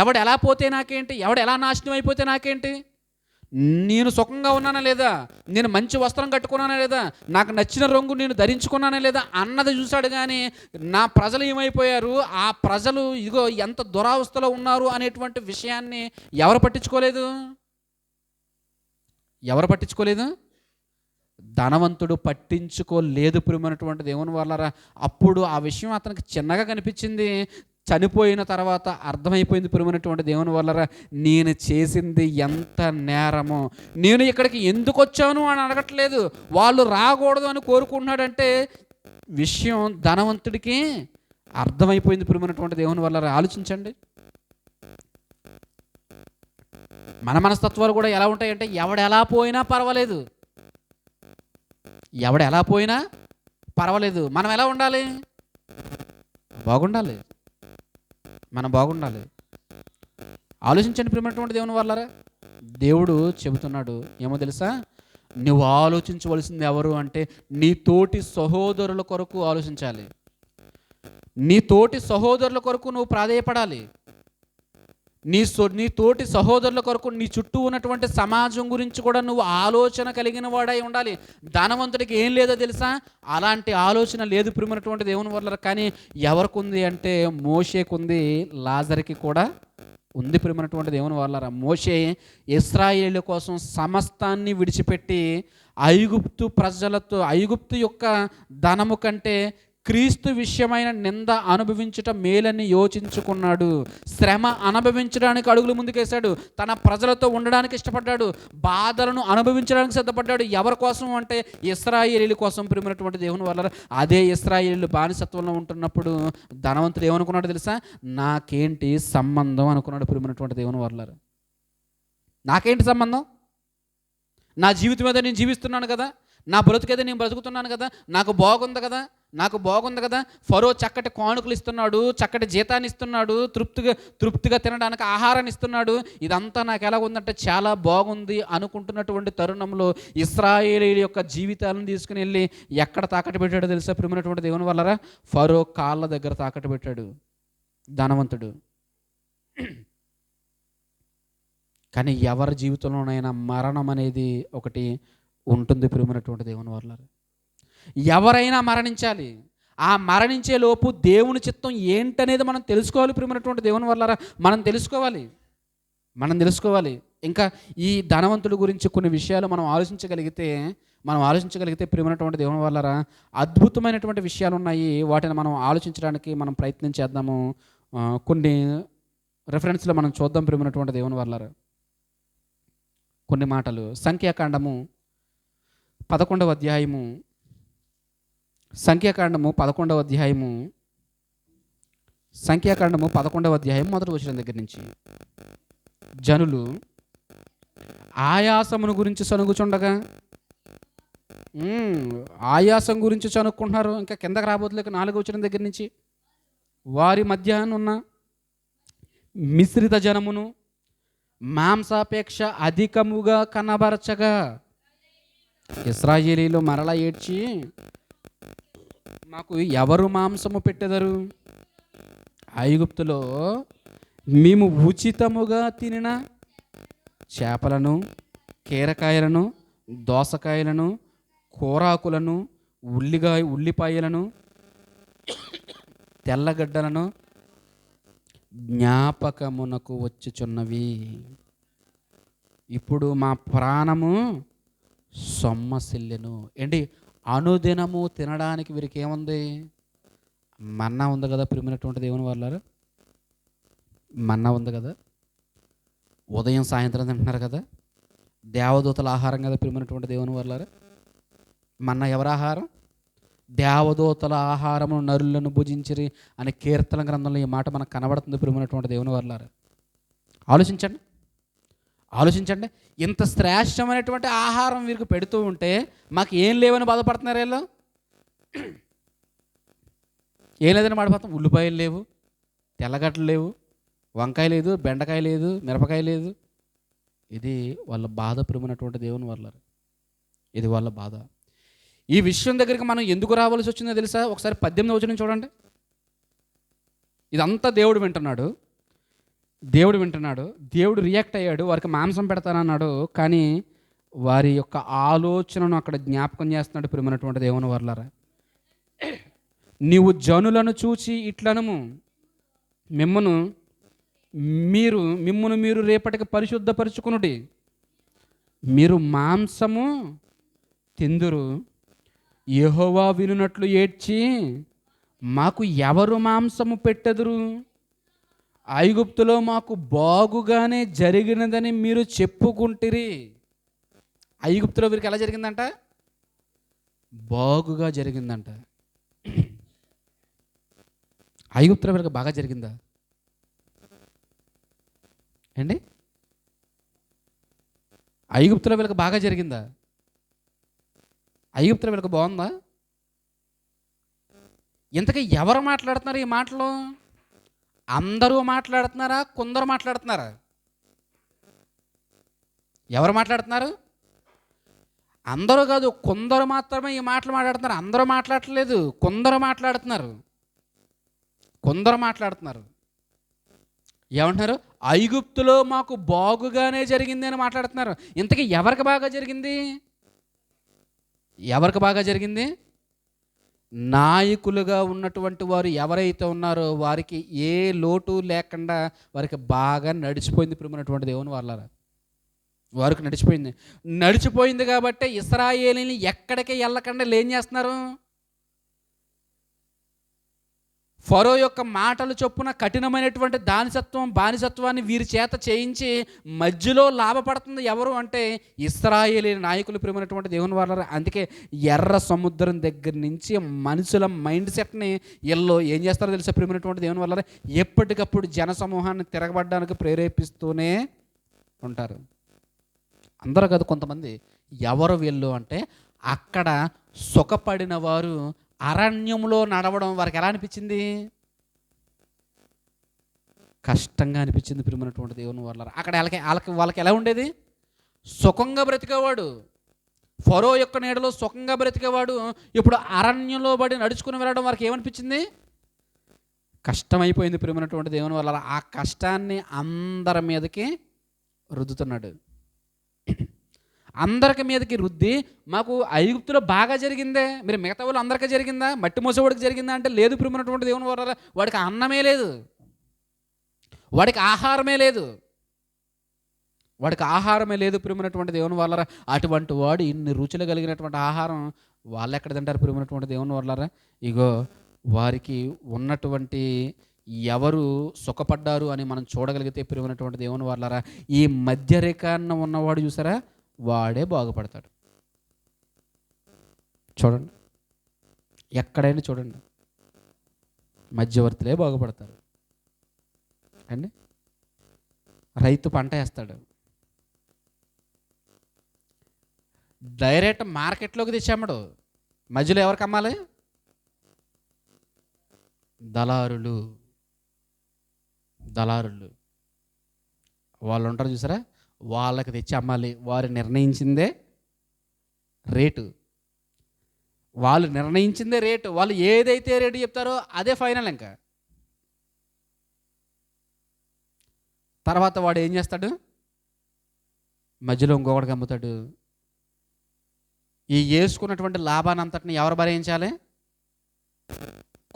ఎవడెలా పోతే నాకేంటి, ఎవడెలా నాశనం అయిపోతే నాకేంటి, నేను సుఖంగా ఉన్నానా లేదా, నేను మంచి వస్త్రం కట్టుకున్నానా లేదా, నాకు నచ్చిన రంగు నేను ధరించుకున్నానా లేదా అన్నది చూశాడు. కానీ నా ప్రజలు ఏమైపోయారు, ఆ ప్రజలు ఇదిగో ఎంత దురావస్థలో ఉన్నారు అనేటువంటి విషయాన్ని ఎవరు పట్టించుకోలేదు? ఎవరు పట్టించుకోలేదు? ధనవంతుడు పట్టించుకోలేదు ప్రియమైనటువంటి దేవుని వల్లరా. అప్పుడు ఆ విషయం అతనికి చిన్నగా కనిపించింది, చనిపోయిన తర్వాత అర్థమైపోయింది ప్రియమైనటువంటి దేవుని వల్లరా, నేను చేసింది ఎంత నేరమో. నేను ఇక్కడికి ఎందుకు వచ్చాను అని అడగట్లేదు, వాళ్ళు రాకూడదు అని కోరుకుంటున్నాడంటే విషయం ధనవంతుడికి అర్థమైపోయింది ప్రియమైనటువంటి దేవుని వల్లరా. ఆలోచించండి, మన మనస్తత్వాలు కూడా ఎలా ఉంటాయంటే ఎవడెలా పోయినా పర్వాలేదు, ఎవడెలా పోయినా పర్వాలేదు, మనం ఎలా ఉండాలి? బాగుండాలి, మనం బాగుండాలి. ఆలోచించండి ప్రియమైనటువంటి దేవుని వల్లరా. దేవుడు చెబుతున్నాడు ఏమో తెలుసా, నువ్వు ఆలోచించవలసింది ఎవరు అంటే నీ తోటి సహోదరుల కొరకు ఆలోచించాలి, నీ తోటి సహోదరుల కొరకు నువ్వు ప్రాధేయపడాలి, నీ తోటి సహోదరుల కొరకు నీ చుట్టూ ఉన్నటువంటి సమాజం గురించి కూడా నువ్వు ఆలోచన కలిగిన వాడై ఉండాలి. ధనవంతుడికి ఏం లేదో తెలుసా, అలాంటి ఆలోచన లేదు ప్రియమైనటువంటి దేవుని వల్ల. కానీ ఎవరికి ఉంది అంటే మోషేకు ఉంది, లాజరుకి కూడా ఉంది ప్రియమైనటువంటి దేవుని వల్ల. మోషే ఇశ్రాయేలు కోసం సమస్తాన్ని విడిచిపెట్టి ఐగుప్తు యొక్క ధనము కంటే క్రీస్తు విషయమైన నింద అనుభవించుట మేలని యోచించుకున్నాడు. శ్రమ అనుభవించడానికి అడుగులు ముందుకేశాడు, తన ప్రజలతో ఉండడానికి ఇష్టపడ్డాడు, బాధలను అనుభవించడానికి సిద్ధపడ్డాడు. ఎవరి కోసం అంటే ఇశ్రాయేలీల కోసం ప్రియమైనటువంటి దేవుని వల్ల. అదే ఇశ్రాయేలీలు బానిసత్వంలో ఉంటున్నప్పుడు ధనవంతుడు ఏమనుకున్నాడు తెలుసా, నాకేంటి సంబంధం అనుకున్నాడు ప్రియమైనటువంటి దేవుని వల్ల. నాకేంటి సంబంధం, నా జీవితం మీద నేను జీవిస్తున్నాను కదా, నా బ్రతుకేదో నేను బ్రతుకుతున్నాను కదా, నాకు బాగుంది కదా. ఫరో చక్కటి కానుకలు ఇస్తున్నాడు, చక్కటి జీతాన్ని ఇస్తున్నాడు, తృప్తిగా తినడానికి ఆహారాన్ని ఇస్తున్నాడు, ఇదంతా నాకు ఎలా ఉందంటే చాలా బాగుంది అనుకుంటున్నటువంటి తరుణంలో ఇశ్రాయేలీయుల యొక్క జీవితాలను తీసుకుని వెళ్ళి ఎక్కడ తాకట్టు పెట్టాడో తెలుసా ప్రియమైనటువంటి దేవుని వల్లరా? ఫరో కాళ్ళ దగ్గర తాకట్టు పెట్టాడు ధనవంతుడు. కానీ ఎవరి జీవితంలోనైనా మరణం అనేది ఒకటి ఉంటుంది ప్రియమైనటువంటి దేవుని వల్ల. ఎవరైనా మరణించాలి, ఆ మరణించే లోపు దేవుని చిత్తం ఏంటనేది మనం తెలుసుకోవాలి ప్రియమైనటువంటి దేవుని వల్ల. మనం తెలుసుకోవాలి. ఇంకా ఈ ధనవంతుడి గురించి కొన్ని విషయాలు మనం ఆలోచించగలిగితే ప్రియమైనటువంటి దేవుని వల్ల అద్భుతమైనటువంటి విషయాలు ఉన్నాయి. వాటిని మనం ఆలోచించడానికి మనం ప్రయత్నం చేద్దాము. కొన్ని రెఫరెన్స్లో మనం చూద్దాం ప్రియమైనటువంటి దేవుని వల్ల. కొన్ని మాటలు సంఖ్యాకాండము 11వ అధ్యాయము, సంఖ్యాకాండము 11వ అధ్యాయం మొదటి వచనం దగ్గర నుంచి, జనులు ఆయాసమును గురించి సనుగుచుండగా, ఆయాసం గురించి చనుక్కుంటున్నారు. ఇంకా కిందకి రాబోతులేక 4వ వచనం దగ్గర నుంచి, వారి మధ్యాహ్నం మిశ్రిత జనమును మాంసాపేక్ష అధికముగా కనబరచగా ఇశ్రాయేలీలు మరలా ఏడ్చి, మాకు ఎవరు మాంసము పెట్టెదరు? ఐగుప్తులో మేము ఉచితముగా తినిన చేపలను, కీరకాయలను, దోసకాయలను, కూరాకులను, ఉల్లిపాయలను, తెల్లగడ్డలను జ్ఞాపకమునకు వచ్చుచున్నవి. ఇప్పుడు మా ప్రాణము సొమ్మసిల్లెను. ఏంటి, అనుదినము తినడానికి వీరికి ఏముంది? మన్నా ఉంది కదా ప్రియమైనటువంటి దేవుని వాళ్ళారు, మన్నా ఉంది కదా, ఉదయం సాయంత్రం తింటున్నారు కదా, దేవదూతల ఆహారం కదా ప్రియమైనటువంటి దేవుని వాళ్ళారు. మన్నా ఎవరి ఆహారం? దేవదూతల ఆహారము నరులను భుజించిరి అనే కీర్తన గ్రంథంలో ఈ మాట మనకు కనబడుతుంది ప్రియమైనటువంటి దేవుని వాళ్ళారు. ఆలోచించండి, ఇంత శ్రేష్టమైనటువంటి ఆహారం వీరికి పెడుతూ ఉంటే మాకు ఏం లేవని బాధపడుతున్నారు వీళ్ళు. ఏం లేదని బాధపడతాం. ఉల్లిపాయలు లేవు, తెల్లగడ్డలు లేవు, వంకాయ లేదు, బెండకాయ లేదు, మిరపకాయ లేదు. ఇది వాళ్ళ బాధ ప్రియమైనటువంటి దేవుని వాళ్ళారు. ఇది వాళ్ళ బాధ. ఈ విషయం దగ్గరికి మనం ఎందుకు రావాల్సి వచ్చిందో తెలుసా? ఒకసారి 18వ వచనం చూడండి. ఇదంతా దేవుడు వింటున్నాడు. దేవుడు వింటున్నాడు, దేవుడు రియాక్ట్ అయ్యాడు, వారికి మాంసం పెడతానన్నాడు. కానీ వారి యొక్క ఆలోచనను అక్కడ జ్ఞాపకం చేస్తున్నాడు. ప్రియమైనటువంటి దేవుని వర్లారా, నీవు జనులను చూచి ఇట్లనము, మిమ్మును మీరు రేపటికి పరిశుద్ధపరుచుకునుడి, మీరు మాంసము తిందురు. యెహోవా వినునట్లు ఏడ్చి, మాకు ఎవరు మాంసము పెట్టెదరు? ఐగుప్తులో మాకు బాగుగానే జరిగినదని మీరు చెప్పుకుంటురి. ఐగుప్తులో వీరికి ఎలా జరిగిందంట? బాగుగా జరిగిందంట. ఐగుప్తులో వీరికి బాగా జరిగిందా అండి? ఐగుప్తులో వీళ్ళకి బాగా జరిగిందా? ఐగుప్తులో వీళ్ళకి బాగుందా? ఇంతకీ ఎవరు మాట్లాడుతున్నారు ఈ మాటలు? అందరూ మాట్లాడుతున్నారా? కొందరు మాట్లాడుతున్నారా? ఎవరు మాట్లాడుతున్నారు? అందరూ కాదు, కొందరు మాత్రమే ఈ మాటలు మాట్లాడుతున్నారు. అందరూ మాట్లాడట్లేదు, కొందరు మాట్లాడుతున్నారు. ఏమంటున్నారు? ఐగుప్తులో మాకు బాగుగానే జరిగింది అని మాట్లాడుతున్నారు. ఇంతకీ ఎవరికి బాగా జరిగింది? ఎవరికి బాగా జరిగింది? నాయకులుగా ఉన్నటువంటి వారు ఎవరైతే ఉన్నారో వారికి ఏ లోటు లేకుండా వారికి బాగా నడిచిపోయింది. ప్రియమైనటువంటి దేవుని వాళ్ళారా, వారికి నడిచిపోయింది కాబట్టి ఇశ్రాయేలీని ఎక్కడికి వెళ్ళకుండా ఏం చేస్తున్నారు? ఫరో యొక్క మాటలు చొప్పున కఠినమైనటువంటి బానిసత్వాన్ని వీరి చేత చేయించి మధ్యలో లాభపడుతుంది ఎవరు అంటే ఇశ్రాయేలీ నాయకులు. ప్రియమైనటువంటి దేవుని వాళ్ళ, అందుకే ఎర్ర సముద్రం దగ్గర నుంచి మనుషుల మైండ్ సెట్ని వీళ్ళు ఏం చేస్తారో తెలుసా? ప్రియమైనటువంటి దేవుని వాళ్ళ, ఎప్పటికప్పుడు జనసమూహాన్ని తిరగబడడానికి ప్రేరేపిస్తూనే ఉంటారు. అందరూ కాదు, కొంతమంది. ఎవరు వీళ్ళు అంటే అక్కడ సుఖపడిన వారు అరణ్యంలో నడవడం వారికి ఎలా అనిపించింది? కష్టంగా అనిపించింది. ప్రియమైనటువంటి దేవుని వల్ల అక్కడ వాళ్ళకి ఎలా ఉండేది? సుఖంగా బ్రతికేవాడు, ఫరో యొక్క నీడలో సుఖంగా బ్రతికేవాడు ఇప్పుడు అరణ్యంలో పడి నడుచుకుని వెళ్ళడం వారికి ఏమనిపించింది? కష్టమైపోయింది. ప్రియమైనటువంటి దేవుని వల్ల ఆ కష్టాన్ని అందరి మీదకి రుద్దుతున్నాడు. అందరికి మీదకి రుద్ది, మాకు ఐగుప్తులో బాగా జరిగిందే, మీరు మిగతా వాళ్ళు అందరికీ జరిగిందా? మట్టి మోసేవాడికి జరిగిందా అంటే లేదు. ప్రియమైనటువంటి దేవుని వల్ల వాడికి అన్నమే లేదు, వాడికి ఆహారమే లేదు, ప్రియమైనటువంటి దేవుని వల్ల. అటువంటి వాడు ఇన్ని రుచులు కలిగినటువంటి ఆహారం వాళ్ళు ఎక్కడ తింటారు? ప్రియమైనటువంటి దేవుని వల్ల. ఇగో వారికి ఉన్నటువంటి ఎవరు సుఖపడ్డారు అని మనం చూడగలిగితే ప్రియమైనటువంటి దేవుని వల్ల ఈ మధ్యరేఖాన్న ఉన్నవాడు చూసారా, వాడే బాగుపడతాడు. చూడండి, ఎక్కడైనా చూడండి, మధ్యవర్తులే బాగుపడతారు అండి. రైతు పంట వేస్తాడు, డైరెక్ట్ మార్కెట్లోకి తెచ్చామడు, మధ్యలో ఎవరికి అమ్మాలి? దళారులు వాళ్ళు ఉంటారు చూసారా, వాళ్ళకి తెచ్చి అమ్మాలి. వారు నిర్ణయించిందే రేటు, వాళ్ళు ఏదైతే రేటు చెప్తారో అదే ఫైనల్. ఇంకా తర్వాత వాడు ఏం చేస్తాడు? మధ్యలో ఇంకొకటికి అమ్ముతాడు. ఈ వేసుకున్నటువంటి లాభాన్ని అంతటిని ఎవరు భరించాలి?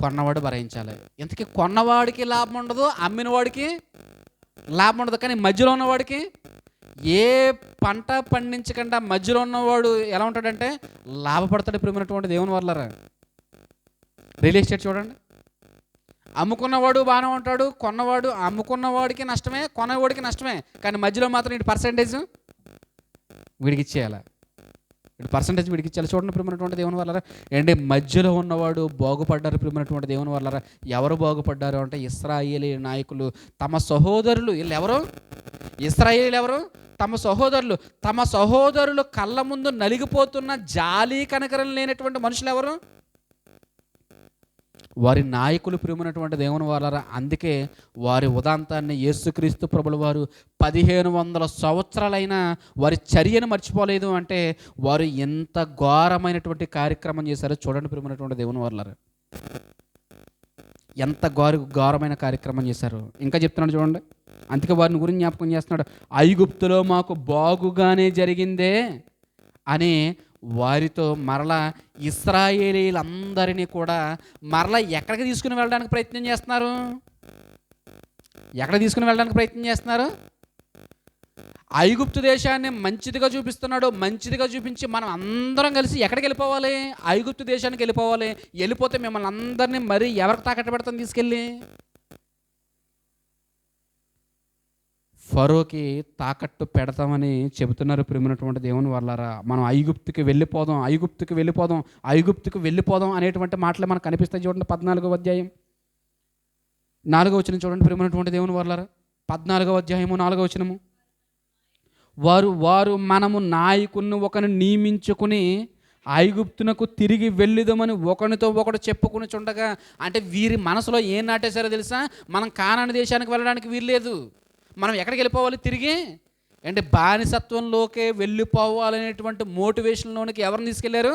కొన్నవాడు భరించాలి. ఇంతకీ కొన్నవాడికి లాభం ఉండదు, అమ్మిన వాడికి లాభం ఉండదు. కానీ మధ్యలో ఉన్నవాడికి, ఏ పంట పండించకుండా మధ్యలో ఉన్నవాడు ఎలా ఉంటాడంటే లాభపడతాడు. ప్రియమైనటువంటి దేవుని వల్ల రియల్ ఎస్టేట్ చూడండి, అమ్ముకున్నవాడు బాగానే ఉంటాడు, అమ్ముకున్నవాడికి నష్టమే, కొన్నవాడికి నష్టమే. కానీ మధ్యలో మాత్రం ఇటు పర్సంటేజ్ వీడికి ఇచ్చేయాలి. చూడండి ప్రియమైనటువంటి దేవుని వల్ల ఏంటి, మధ్యలో ఉన్నవాడు బాగుపడ్డారు. ప్రియమైనటువంటి దేవుని వల్ల ఎవరు బాగుపడ్డారు అంటే ఇశ్రాయేలీ నాయకులు తమ సహోదరులు. వీళ్ళు ఎవరు? ఇశ్రాయేలీలు ఎవరు? తమ సహోదరులు కళ్ళ ముందు నలిగిపోతున్న జాలి కనకరం లేనటువంటి మనుషులు ఎవరు? వారి నాయకులు. ప్రియమైనటువంటి దేవుని వాళ్ళ, అందుకే వారి ఉదాంతాన్ని యేసుక్రీస్తు ప్రభుల వారు 1500 సంవత్సరాలైనా వారి చర్యను మర్చిపోలేదు. అంటే వారు ఎంత ఘోరమైనటువంటి కార్యక్రమం చేశారో చూడండి. ప్రియమైనటువంటి దేవుని వాళ్ళ, ఎంత ఘోరమైన కార్యక్రమం చేశారు. ఇంకా చెప్తున్నాడు చూడండి. అందుకే వారిని గురించి జ్ఞాపకం చేస్తున్నాడు. ఐగుప్తులో మాకు బాగుగానే జరిగిందే అని వారితో మరలా ఇశ్రాయేలీలందరినీ కూడా మరలా ఎక్కడికి తీసుకుని వెళ్ళడానికి ప్రయత్నం చేస్తున్నారు? ఎక్కడ తీసుకుని వెళ్ళడానికి ప్రయత్నం చేస్తున్నారు? ఐగుప్తు దేశాన్ని మంచిదిగా చూపిస్తున్నాడు. మంచిదిగా చూపించి మనం అందరం కలిసి ఎక్కడికి వెళ్ళిపోవాలి? ఐగుప్తు దేశానికి వెళ్ళిపోవాలి. వెళ్ళిపోతే మిమ్మల్ని అందరినీ మరీ ఎవరికి తాకట్టు పెడతాం తీసుకెళ్ళి? ఫరోకి తాకట్టు పెడతామని చెబుతున్నారు ప్రియమైనటువంటి దేవుని వాళ్ళారా. మనం ఐగుప్తుకి వెళ్ళిపోదాం, ఐగుప్తుకి వెళ్ళిపోదాం, ఐగుప్తుకి వెళ్ళిపోదాం అనేటువంటి మాటలు మనకు కనిపిస్తాయి. చూడండి 14వ అధ్యాయం 4వ వచనం చూడండి ప్రియమైనటువంటి దేవుని వాళ్ళారా. 14వ అధ్యాయము 4వ వచనము. వారు మనము నాయకుని ఒకరిని నియమించుకుని ఐగుప్తునకు తిరిగి వెళ్ళుదామని ఒకరితో ఒకడు చెప్పుకుని చుండగా, అంటే వీరి మనసులో ఏం నాటేశారో తెలుసా? మనం కానాను దేశానికి వెళ్ళడానికి వీల్లేదు. మనం ఎక్కడికి వెళ్ళిపోవాలి? తిరిగి అంటే బానిసత్వంలోకే వెళ్ళిపోవాలనేటువంటి మోటివేషన్లోనికి ఎవరిని తీసుకెళ్లారు?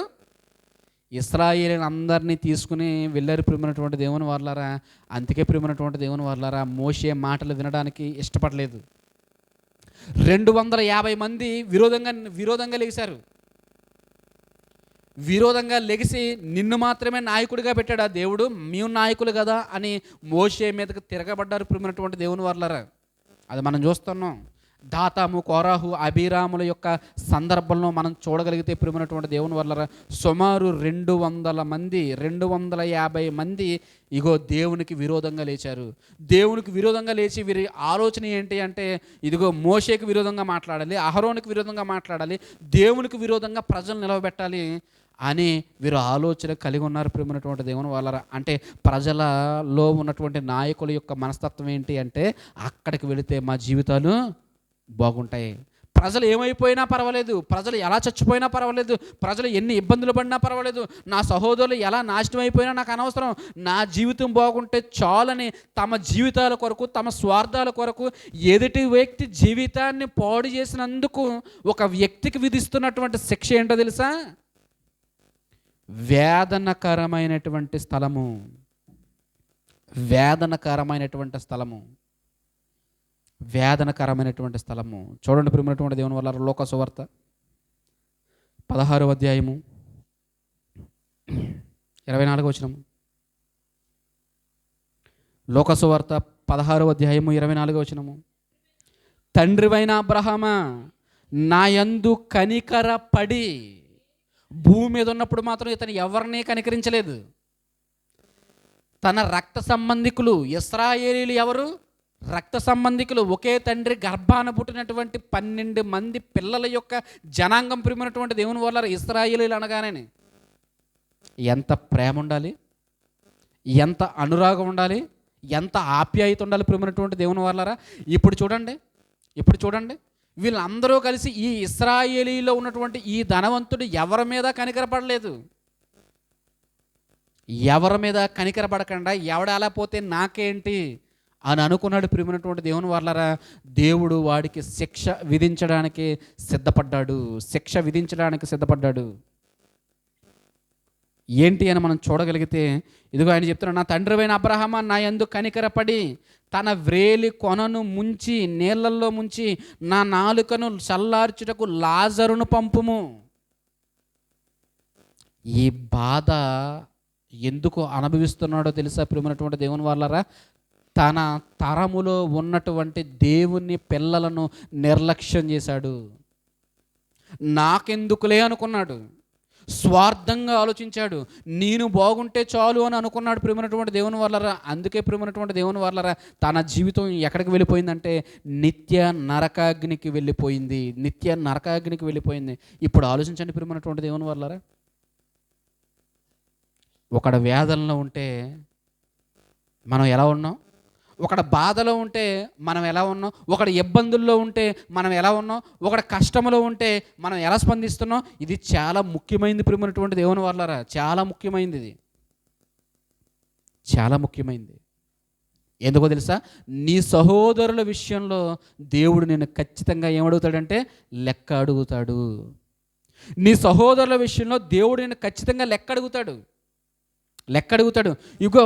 ఇశ్రాయేలుని అందరినీ తీసుకుని వెళ్ళారు ప్రియమైనటువంటి దేవుని వాళ్ళారా. అందుకే ప్రియమైనటువంటి దేవుని వాళ్ళారా, మోషే మాటలు వినడానికి ఇష్టపడలేదు. 250 మంది విరోధంగా లెగిశారు. విరోధంగా లెగిసి నిన్ను మాత్రమే నాయకుడిగా పెట్టాడు ఆ దేవుడు, మేము నాయకులు కదా అని మోషే మీదకి తిరగబడ్డారు ప్రియమైనటువంటి దేవుని వాళ్ళారా. అది మనం చూస్తున్నాం. దాతాము, కోరాహు, అబీరాముల యొక్క సందర్భంలో మనం చూడగలిగితే ప్రియమైనటువంటి దేవుని వల్ల సుమారు 200 మంది 250 మంది ఇగో దేవునికి విరోధంగా లేచారు. దేవునికి విరోధంగా లేచి వీరి ఆలోచన ఏంటి అంటే, ఇదిగో మోషేకి విరోధంగా మాట్లాడాలి, అహరోనికి విరోధంగా మాట్లాడాలి, దేవునికి విరోధంగా ప్రజలు నిలవబెట్టాలి అని వీరు ఆలోచన కలిగి ఉన్నారు ప్రియమైనటువంటి దేవుని వాళ్ళ. అంటే ప్రజలలో ఉన్నటువంటి నాయకుల యొక్క మనస్తత్వం ఏంటి అంటే, అక్కడికి వెళితే మా జీవితాలు బాగుంటాయి, ప్రజలు ఏమైపోయినా పర్వాలేదు, ప్రజలు ఎలా చచ్చిపోయినా పర్వాలేదు, ప్రజలు ఎన్ని ఇబ్బందులు పడినా పర్వాలేదు, నా సహోదరులు ఎలా నాశనం అయిపోయినా నాకు అనవసరం, నా జీవితం బాగుంటే చాలని తమ జీవితాల కొరకు, తమ స్వార్థాల కొరకు ఎదుటి వ్యక్తి జీవితాన్ని పాడు చేసినందుకు ఒక వ్యక్తికి విధిస్తున్నటువంటి శిక్ష ఏంటో తెలుసా? వేదనకరమైనటువంటి స్థలము. వేదనకరమైనటువంటి స్థలము. వేదనకరమైనటువంటి స్థలము. చూడండి ప్రియమైనటువంటి దేవుని వల్ల లోక సువార్త 16వ అధ్యాయము 24వ వచనము. లోక సువార్త 16వ అధ్యాయము 24వ వచనము. తండ్రివైన అబ్రహామా, నా యందు కనికరపడి. భూమి మీద ఉన్నప్పుడు మాత్రం ఇతను ఎవరిని కనికరించలేదు. తన రక్త సంబంధికులు ఇశ్రాయేలీలు ఎవరు? రక్త సంబంధికులు, ఒకే తండ్రి గర్భాన పుట్టినటువంటి 12 మంది పిల్లల యొక్క జనాంగం ప్రియమైనటువంటి దేవుని వల్ల ఇశ్రాయేలీలు అనగానే ఎంత ప్రేమ ఉండాలి, ఎంత అనురాగం ఉండాలి, ఎంత ఆప్యాయత ఉండాలి ప్రియమైనటువంటి దేవుని వల్ల. ఇప్పుడు చూడండి వీళ్ళందరూ కలిసి ఈ ఇశ్రాయేలీలో ఉన్నటువంటి ఈ ధనవంతుడు ఎవరి మీద కనికరపడలేదు. ఎవరి మీద కనికరపడకుండా ఎవడ అలా పోతే నాకేంటి అని అనుకున్నాడు ప్రియమైనటువంటి దేవుని వాళ్ళరా. దేవుడు వాడికి శిక్ష విధించడానికి సిద్ధపడ్డాడు. ఏంటి అని మనం చూడగలిగితే, ఇదిగో ఆయన చెప్తున్నాడు, నా తండ్రివైన అబ్రహామా, నా యందు కనికరపడి తన వ్రేలి కొనను ముంచి నీళ్ళల్లో ముంచి నా నాలుకను చల్లార్చుటకు లాజరును పంపుము. ఈ బాధ ఎందుకు అనుభవిస్తున్నాడో తెలుసా ప్రియమైనటువంటి దేవుని వాళ్ళరా? తన తరములో ఉన్నటువంటి దేవుని పిల్లలను నిర్లక్ష్యం చేశాడు. నాకెందుకులే అనుకున్నాడు, స్వార్థంగా ఆలోచించాడు, నేను బాగుంటే చాలు అని అనుకున్నాడు ప్రియమైనటువంటి దేవుని వాళ్ళరా. అందుకే ప్రియమైనటువంటి దేవుని వాళ్ళరా తన జీవితం ఎక్కడికి వెళ్ళిపోయిందంటే నిత్య నరకాగ్నికి వెళ్ళిపోయింది. ఇప్పుడు ఆలోచించండి ప్రియమైనటువంటి దేవుని వాళ్ళరా. ఒకడు వేదనలో ఉంటే మనం ఎలా ఉన్నాం, ఒకడు బాధలో ఉంటే మనం ఎలా ఉన్నాం, ఒకడు ఇబ్బందుల్లో ఉంటే మనం ఎలా ఉన్నాం, ఒకడు కష్టంలో ఉంటే మనం ఎలా స్పందిస్తున్నాం. ఇది చాలా ముఖ్యమైనది ప్రియమైనటువంటి దేవుని వాళ్ళరా. చాలా ముఖ్యమైనది ఇది, చాలా ముఖ్యమైనది. ఎందుకో తెలుసా? నీ సహోదరుల విషయంలో దేవుడు నిన్ను ఖచ్చితంగా ఏమడుగుతాడంటే లెక్క అడుగుతాడు. నీ సహోదరుల విషయంలో దేవుడు నిన్ను ఖచ్చితంగా లెక్క అడుగుతాడు. లెక్క అడుగుతాడు. ఇగో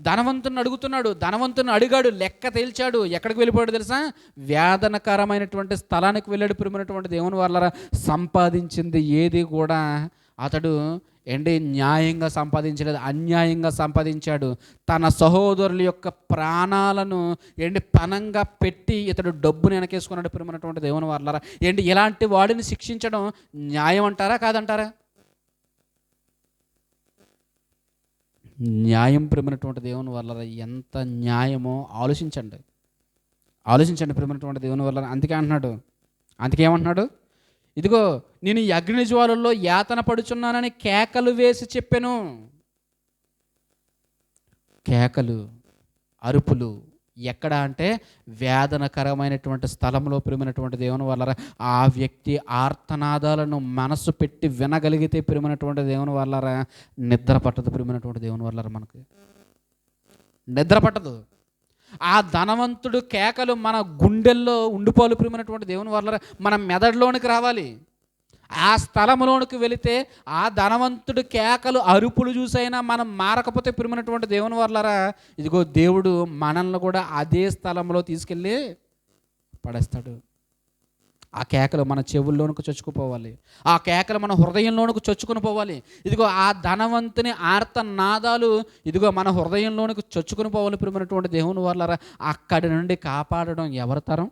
ధనవంతుని అడుగుతున్నాడు, ధనవంతుని అడిగాడు, లెక్క తేల్చాడు. ఎక్కడికి వెళ్ళిపోయాడు తెలుసా? వేదనకరమైనటువంటి స్థలానికి వెళ్ళాడు. ప్రియమైనటువంటి దేవుని వాళ్ళరా, సంపాదించింది ఏది కూడా అతడు న్యాయంగా సంపాదించలేదు, అన్యాయంగా సంపాదించాడు. తన సహోదరుల యొక్క ప్రాణాలను పణంగా పెట్టి ఇతడు డబ్బుని వెనకేసుకున్నాడు. ప్రియమైనటువంటి దేవుని వాళ్ళరా, ఇలాంటి వాడిని శిక్షించడం న్యాయం అంటారా కాదంటారా? న్యాయం. ప్రియమైనటువంటి దేవుని వాళ్ళరా, ఎంత న్యాయమో ఆలోచించండి, ఆలోచించండి ప్రియమైనటువంటి దేవుని వాళ్ళరా. అందుకే ఏమంటున్నాడు? ఇదిగో నేను ఈ అగ్ని జ్వాలల్లో యాతన పడుచున్నానని కేకలు వేసి చెప్పెను. కేకలు, అరుపులు ఎక్కడ అంటే వేదనకరమైనటువంటి స్థలంలో. ప్రియమైనటువంటి దేవుని వాళ్ళరా, ఆ వ్యక్తి ఆర్తనాదాలను మనసు పెట్టి వినగలిగితే ప్రియమైనటువంటి దేవుని వాళ్ళరా, నిద్ర పట్టదు. ప్రియమైనటువంటి దేవుని వాళ్ళరా, మనకు నిద్ర పట్టదు. ఆ ధనవంతుడు కేకలు మన గుండెల్లో ఉండిపోవాలి. ప్రియమైనటువంటి దేవుని వాళ్ళరా, మన మెదడులోనికి రావాలి. ఆ స్థలంలోనికి వెళితే ఆ ధనవంతుడు కేకలు, అరుపులు చూసైనా మనం మారకపోతే ప్రియమైనటువంటి దేవుని వాళ్ళరా, ఇదిగో దేవుడు మనల్ని కూడా అదే స్థలంలో తీసుకెళ్ళి పడేస్తాడు. ఆ కేకలు మన చెవుల్లోనికి చొచ్చుకుపోవాలి, ఆ కేకలు మన హృదయంలోనికి చొచ్చుకుని పోవాలి. ఇదిగో ఆ ధనవంతుని ఆర్తనాదాలు ఇదిగో మన హృదయంలోనికి చొచ్చుకుని పోవాలి. ప్రియమైనటువంటి దేవుని వాళ్ళరా, అక్కడి నుండి కాపాడడం ఎవరి తరం?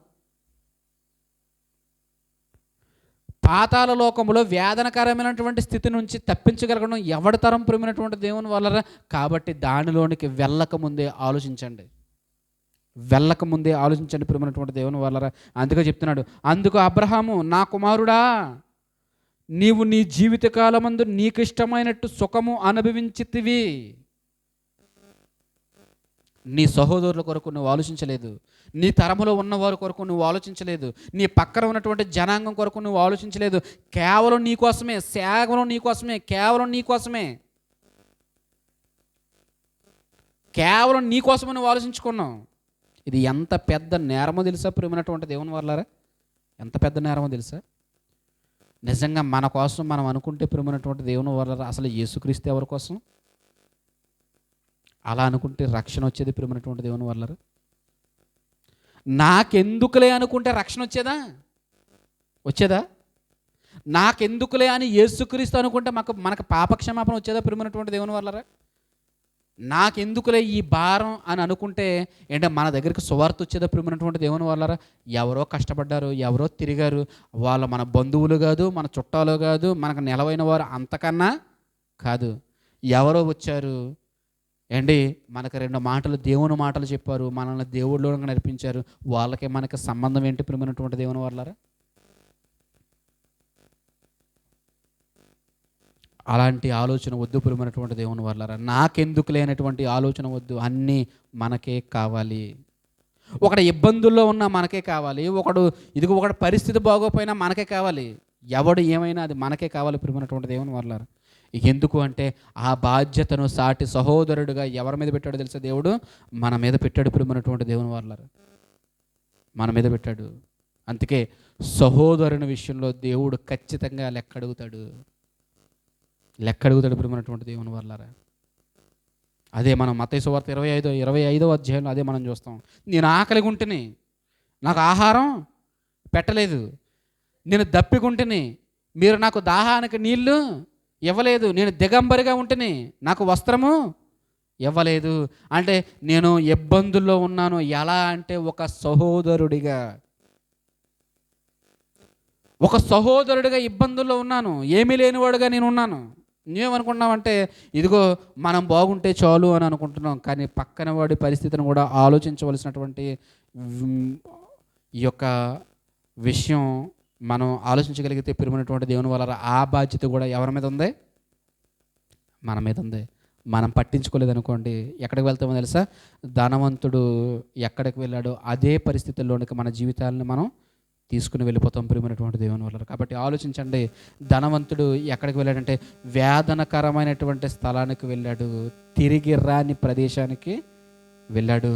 పాతాళ లోకములో వేదనకరమైనటువంటి స్థితి నుంచి తప్పించగలగడం ఎవరి తరం? ప్రియమైనటువంటి దేవుని వాళ్ళరా. కాబట్టి దానిలోనికి వెళ్ళకముందే ఆలోచించండి, వెళ్ళకముందే ఆలోచించండి ప్రియమైనటువంటి దేవుని వాళ్ళరా. అందుకే చెప్తున్నాడు, అందుకు అబ్రహాము, నా కుమారుడా, నీవు నీ జీవితకాలమందు నీకు ఇష్టమైనట్టు సుఖము అనుభవించితివి. నీ సహోదరుల కొరకు నువ్వు ఆలోచించలేదు, నీ తరములో ఉన్నవారి కొరకు నువ్వు ఆలోచించలేదు, నీ పక్కన ఉన్నటువంటి జనాంగం కొరకు నువ్వు ఆలోచించలేదు. కేవలం నీ కోసమే, కేవలం నీ కోసమే, కేవలం నీ కోసమే, కేవలం నీ కోసమే నువ్వు ఆలోచించుకున్నావు. ఇది ఎంత పెద్ద నేరమో తెలుసా ప్రియమైనటువంటి దేవుని వాళ్ళారా? ఎంత పెద్ద నేరమో తెలుసా? నిజంగా మన కోసం మనం అనుకుంటే ప్రియమైనటువంటి దేవుని వాళ్ళారా, అసలు యేసుక్రీస్తు ఎవరి కోసం? అలా అనుకుంటే రక్షణ వచ్చేది ప్రియమైనటువంటి దేవుని వాళ్ళారా. నాకెందుకులే అనుకుంటే రక్షణ వచ్చేదా? నాకెందుకులే అని యేసుక్రీస్తు అనుకుంటే మనకు పాపక్షమాపణ వచ్చేదా ప్రియమైనటువంటి దేవుని వాళ్ళారా? నాకెందుకులే ఈ భారం అని అనుకుంటే మన దగ్గరికి సువార్త వచ్చేదా ప్రియమైనటువంటి దేవుని వాళ్ళారా? ఎవరో కష్టపడ్డారు, ఎవరో తిరిగారు, వాళ్ళ మన బంధువులు కాదు, మన చుట్టాలు కాదు, మనకు నిలవైన వారు అంతకన్నా కాదు, ఎవరో వచ్చారు మనకు 2 మాటలు దేవుని మాటలు చెప్పారు, మనల్ని దేవుడిలో నడిపించారు, వాళ్ళకే మనకి సంబంధం ఏంటి ప్రియమైనటువంటి దేవుని వాళ్ళారా? అలాంటి ఆలోచన వద్దు ప్రియమైనటువంటి దేవుని వాళ్ళారా. నాకెందుకు లేనటువంటి ఆలోచన వద్దు, అన్నీ మనకే కావాలి. ఒకడు ఇబ్బందుల్లో ఉన్నా మనకే కావాలి, ఒకడు పరిస్థితి బాగోపోయినా మనకే కావాలి, ఎవడు ఏమైనా అది మనకే కావాలి ప్రియమైనటువంటి దేవుని వాళ్ళారా. ఎందుకు అంటే ఆ బాధ్యతను సాటి సహోదరుడుగా ఎవరి మీద పెట్టాడు తెలుసా? దేవుడు మన మీద పెట్టాడు ప్రియమైనటువంటి దేవుని వాళ్ళారా, మన మీద పెట్టాడు. అందుకే సహోదరుని విషయంలో దేవుడు ఖచ్చితంగా లెక్క అడుగుతాడు ప్రియమైనటువంటి దేవుని వాళ్ళారా. అదే మనం మత్తయి సువార్త 25వ అధ్యాయంలో అదే మనం చూస్తాం. నేను ఆకలిగా ఉంటేనే నాకు ఆహారం పెట్టలేదు, నేను దప్పికుంటేనే మీరు నాకు దాహానికి నీళ్లు ఇవ్వలేదు, నేను దిగంబరిగా ఉంటేనే నాకు వస్త్రము ఇవ్వలేదు. అంటే నేను ఇబ్బందుల్లో ఉన్నాను. ఎలా అంటే ఒక సహోదరుడిగా ఇబ్బందుల్లో ఉన్నాను, ఏమీ లేనివాడుగా నేను ఉన్నాను. నువ్వేమనుకుంటున్నావంటే ఇదిగో మనం బాగుంటే చాలు అని అనుకుంటున్నాం, కానీ పక్కన వాడి పరిస్థితిని కూడా ఆలోచించవలసినటువంటి ఈ యొక్క విషయం మనం ఆలోచించగలిగితే ప్రియమైనటువంటి దేవుని వల్ల ఆ బాధ్యత కూడా ఎవరి మీద ఉంది? మన మీద ఉంది. మనం పట్టించుకోలేదు అనుకోండి, ఎక్కడికి వెళ్తామో తెలుసా? ధనవంతుడు ఎక్కడికి వెళ్ళాడో అదే పరిస్థితుల్లోనికి మన జీవితాలను మనం తీసుకుని వెళ్ళిపోతాం ప్రియమైనటువంటి దేవుని వల్ల. కాబట్టి ఆలోచించండి, ధనవంతుడు ఎక్కడికి వెళ్ళాడంటే వేదనకరమైనటువంటి స్థలానికి వెళ్ళాడు, తిరిగి రాని ప్రదేశానికి వెళ్ళాడు.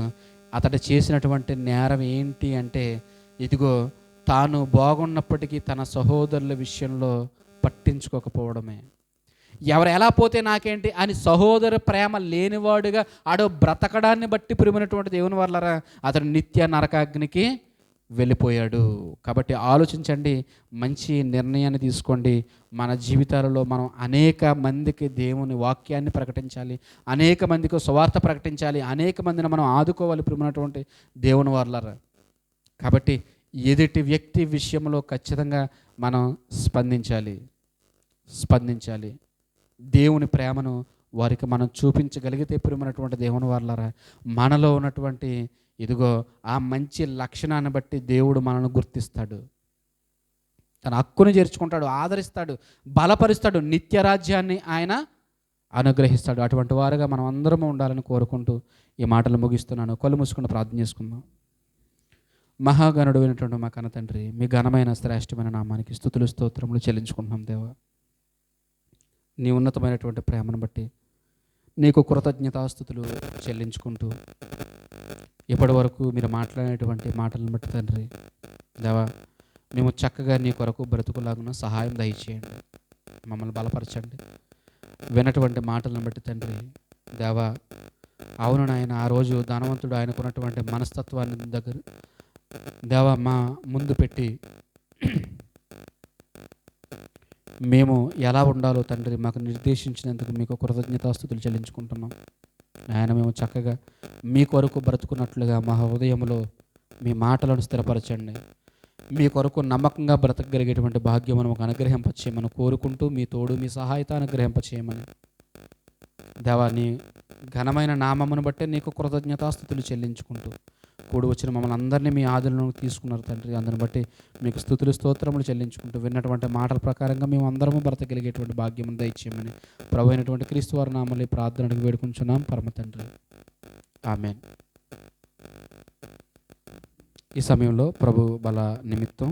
అతడు చేసినటువంటి నేరం ఏంటి అంటే ఇదిగో తాను బాగున్నప్పటికీ తన సహోదరుల విషయంలో పట్టించుకోకపోవడమే. ఎవరు ఎలా పోతే నాకేంటి అని సహోదర ప్రేమ లేనివాడుగా ఆడో బ్రతకడాన్ని బట్టి ప్రియమైనటువంటి దేవుని వల్లరా అతను నిత్య నరకాగ్నికి వెళ్ళిపోయాడు. కాబట్టి ఆలోచించండి, మంచి నిర్ణయాన్ని తీసుకోండి. మన జీవితాలలో మనం అనేక మందికి దేవుని వాక్యాన్ని ప్రకటించాలి, అనేక మందికి సువార్త ప్రకటించాలి, అనేక మందిని మనం ఆదుకోవాలి ప్రియమైనటువంటి దేవుని వల్లరా. కాబట్టి ఎదుటి వ్యక్తి విషయంలో ఖచ్చితంగా మనం స్పందించాలి. దేవుని ప్రేమను వారికి మనం చూపించగలిగితే ప్రియమైనటువంటి దేవుని వల్లరా మనలో ఉన్నటువంటి ఇదిగో ఆ మంచి లక్షణాన్ని బట్టి దేవుడు మనల్ని గుర్తిస్తాడు, తన హక్కుని చేర్చుకుంటాడు, ఆదరిస్తాడు, బలపరుస్తాడు, నిత్యరాజ్యాన్ని ఆయన అనుగ్రహిస్తాడు. అటువంటి వారుగా మనం అందరము ఉండాలని కోరుకుంటూ ఈ మాటలు ముగిస్తున్నాను. కళ్ళు మూసుకుని ప్రార్థన చేసుకుందాం. మహాగణుడు అయినటువంటి మా కన్న తండ్రి, మీ ఘనమైన శ్రేష్టమైన నామానికి స్తుతులు స్తోత్రములు చెల్లించుకుంటున్నాం దేవా. నీ ఉన్నతమైనటువంటి ప్రేమను బట్టి నీకు కృతజ్ఞతాస్తుతులు చెల్లించుకుంటూ ఇప్పటి వరకు మీరు మాట్లాడినటువంటి మాటలను బట్టి తండ్రి దేవా, మేము చక్కగా నీ కొరకు బ్రతుకులాగున సహాయం దయచేయండి, మమ్మల్ని బలపరచండి. విన్నటువంటి మాటలను బట్టి తండ్రి దేవా, అవును నాయన, ఆ రోజు ధనవంతుడు ఆయనకున్నటువంటి మనస్తత్వాన్ని దగ్గర దేవా మా ముందు పెట్టి మేము ఎలా ఉండాలో తండ్రి మాకు నిర్దేశించినందుకు మీకు కృతజ్ఞతాస్తుతులు చెల్లించుకుంటున్నాం. ఆయన మేము చక్కగా మీ కొరకు బ్రతుకున్నట్లుగా మా హృదయంలో మీ మాటలను స్థిరపరచండి. మీ కొరకు నమ్మకంగా బ్రతకగలిగేటువంటి భాగ్యమును మాకు అనుగ్రహింపచేయమని కోరుకుంటూ మీ తోడు మీ సహాయత అనుగ్రహింపచేయమని దేవా, నీ ఘనమైన నామమును బట్టే నీకు కృతజ్ఞతాస్తుతులు చెల్లించుకుంటూ కూడి వచ్చిన మమ్మల్ని అందరినీ మీ ఆధులను తీసుకున్నారు తండ్రి. అందరిని బట్టి మీకు స్తుతులు స్తోత్రములు చెల్లించుకుంటూ విన్నటువంటి మాటల ప్రకారంగా మేము అందరము బ్రతకగలిగేటువంటి భాగ్యం దయచేయమని ప్రభు అయినటువంటి క్రీస్తు వారి నామములో ప్రార్థనకు వేడుకుంటున్నాం పరమ తండ్రి, ఆమేన్. ఈ సమయంలో ప్రభు బల నిమిత్తం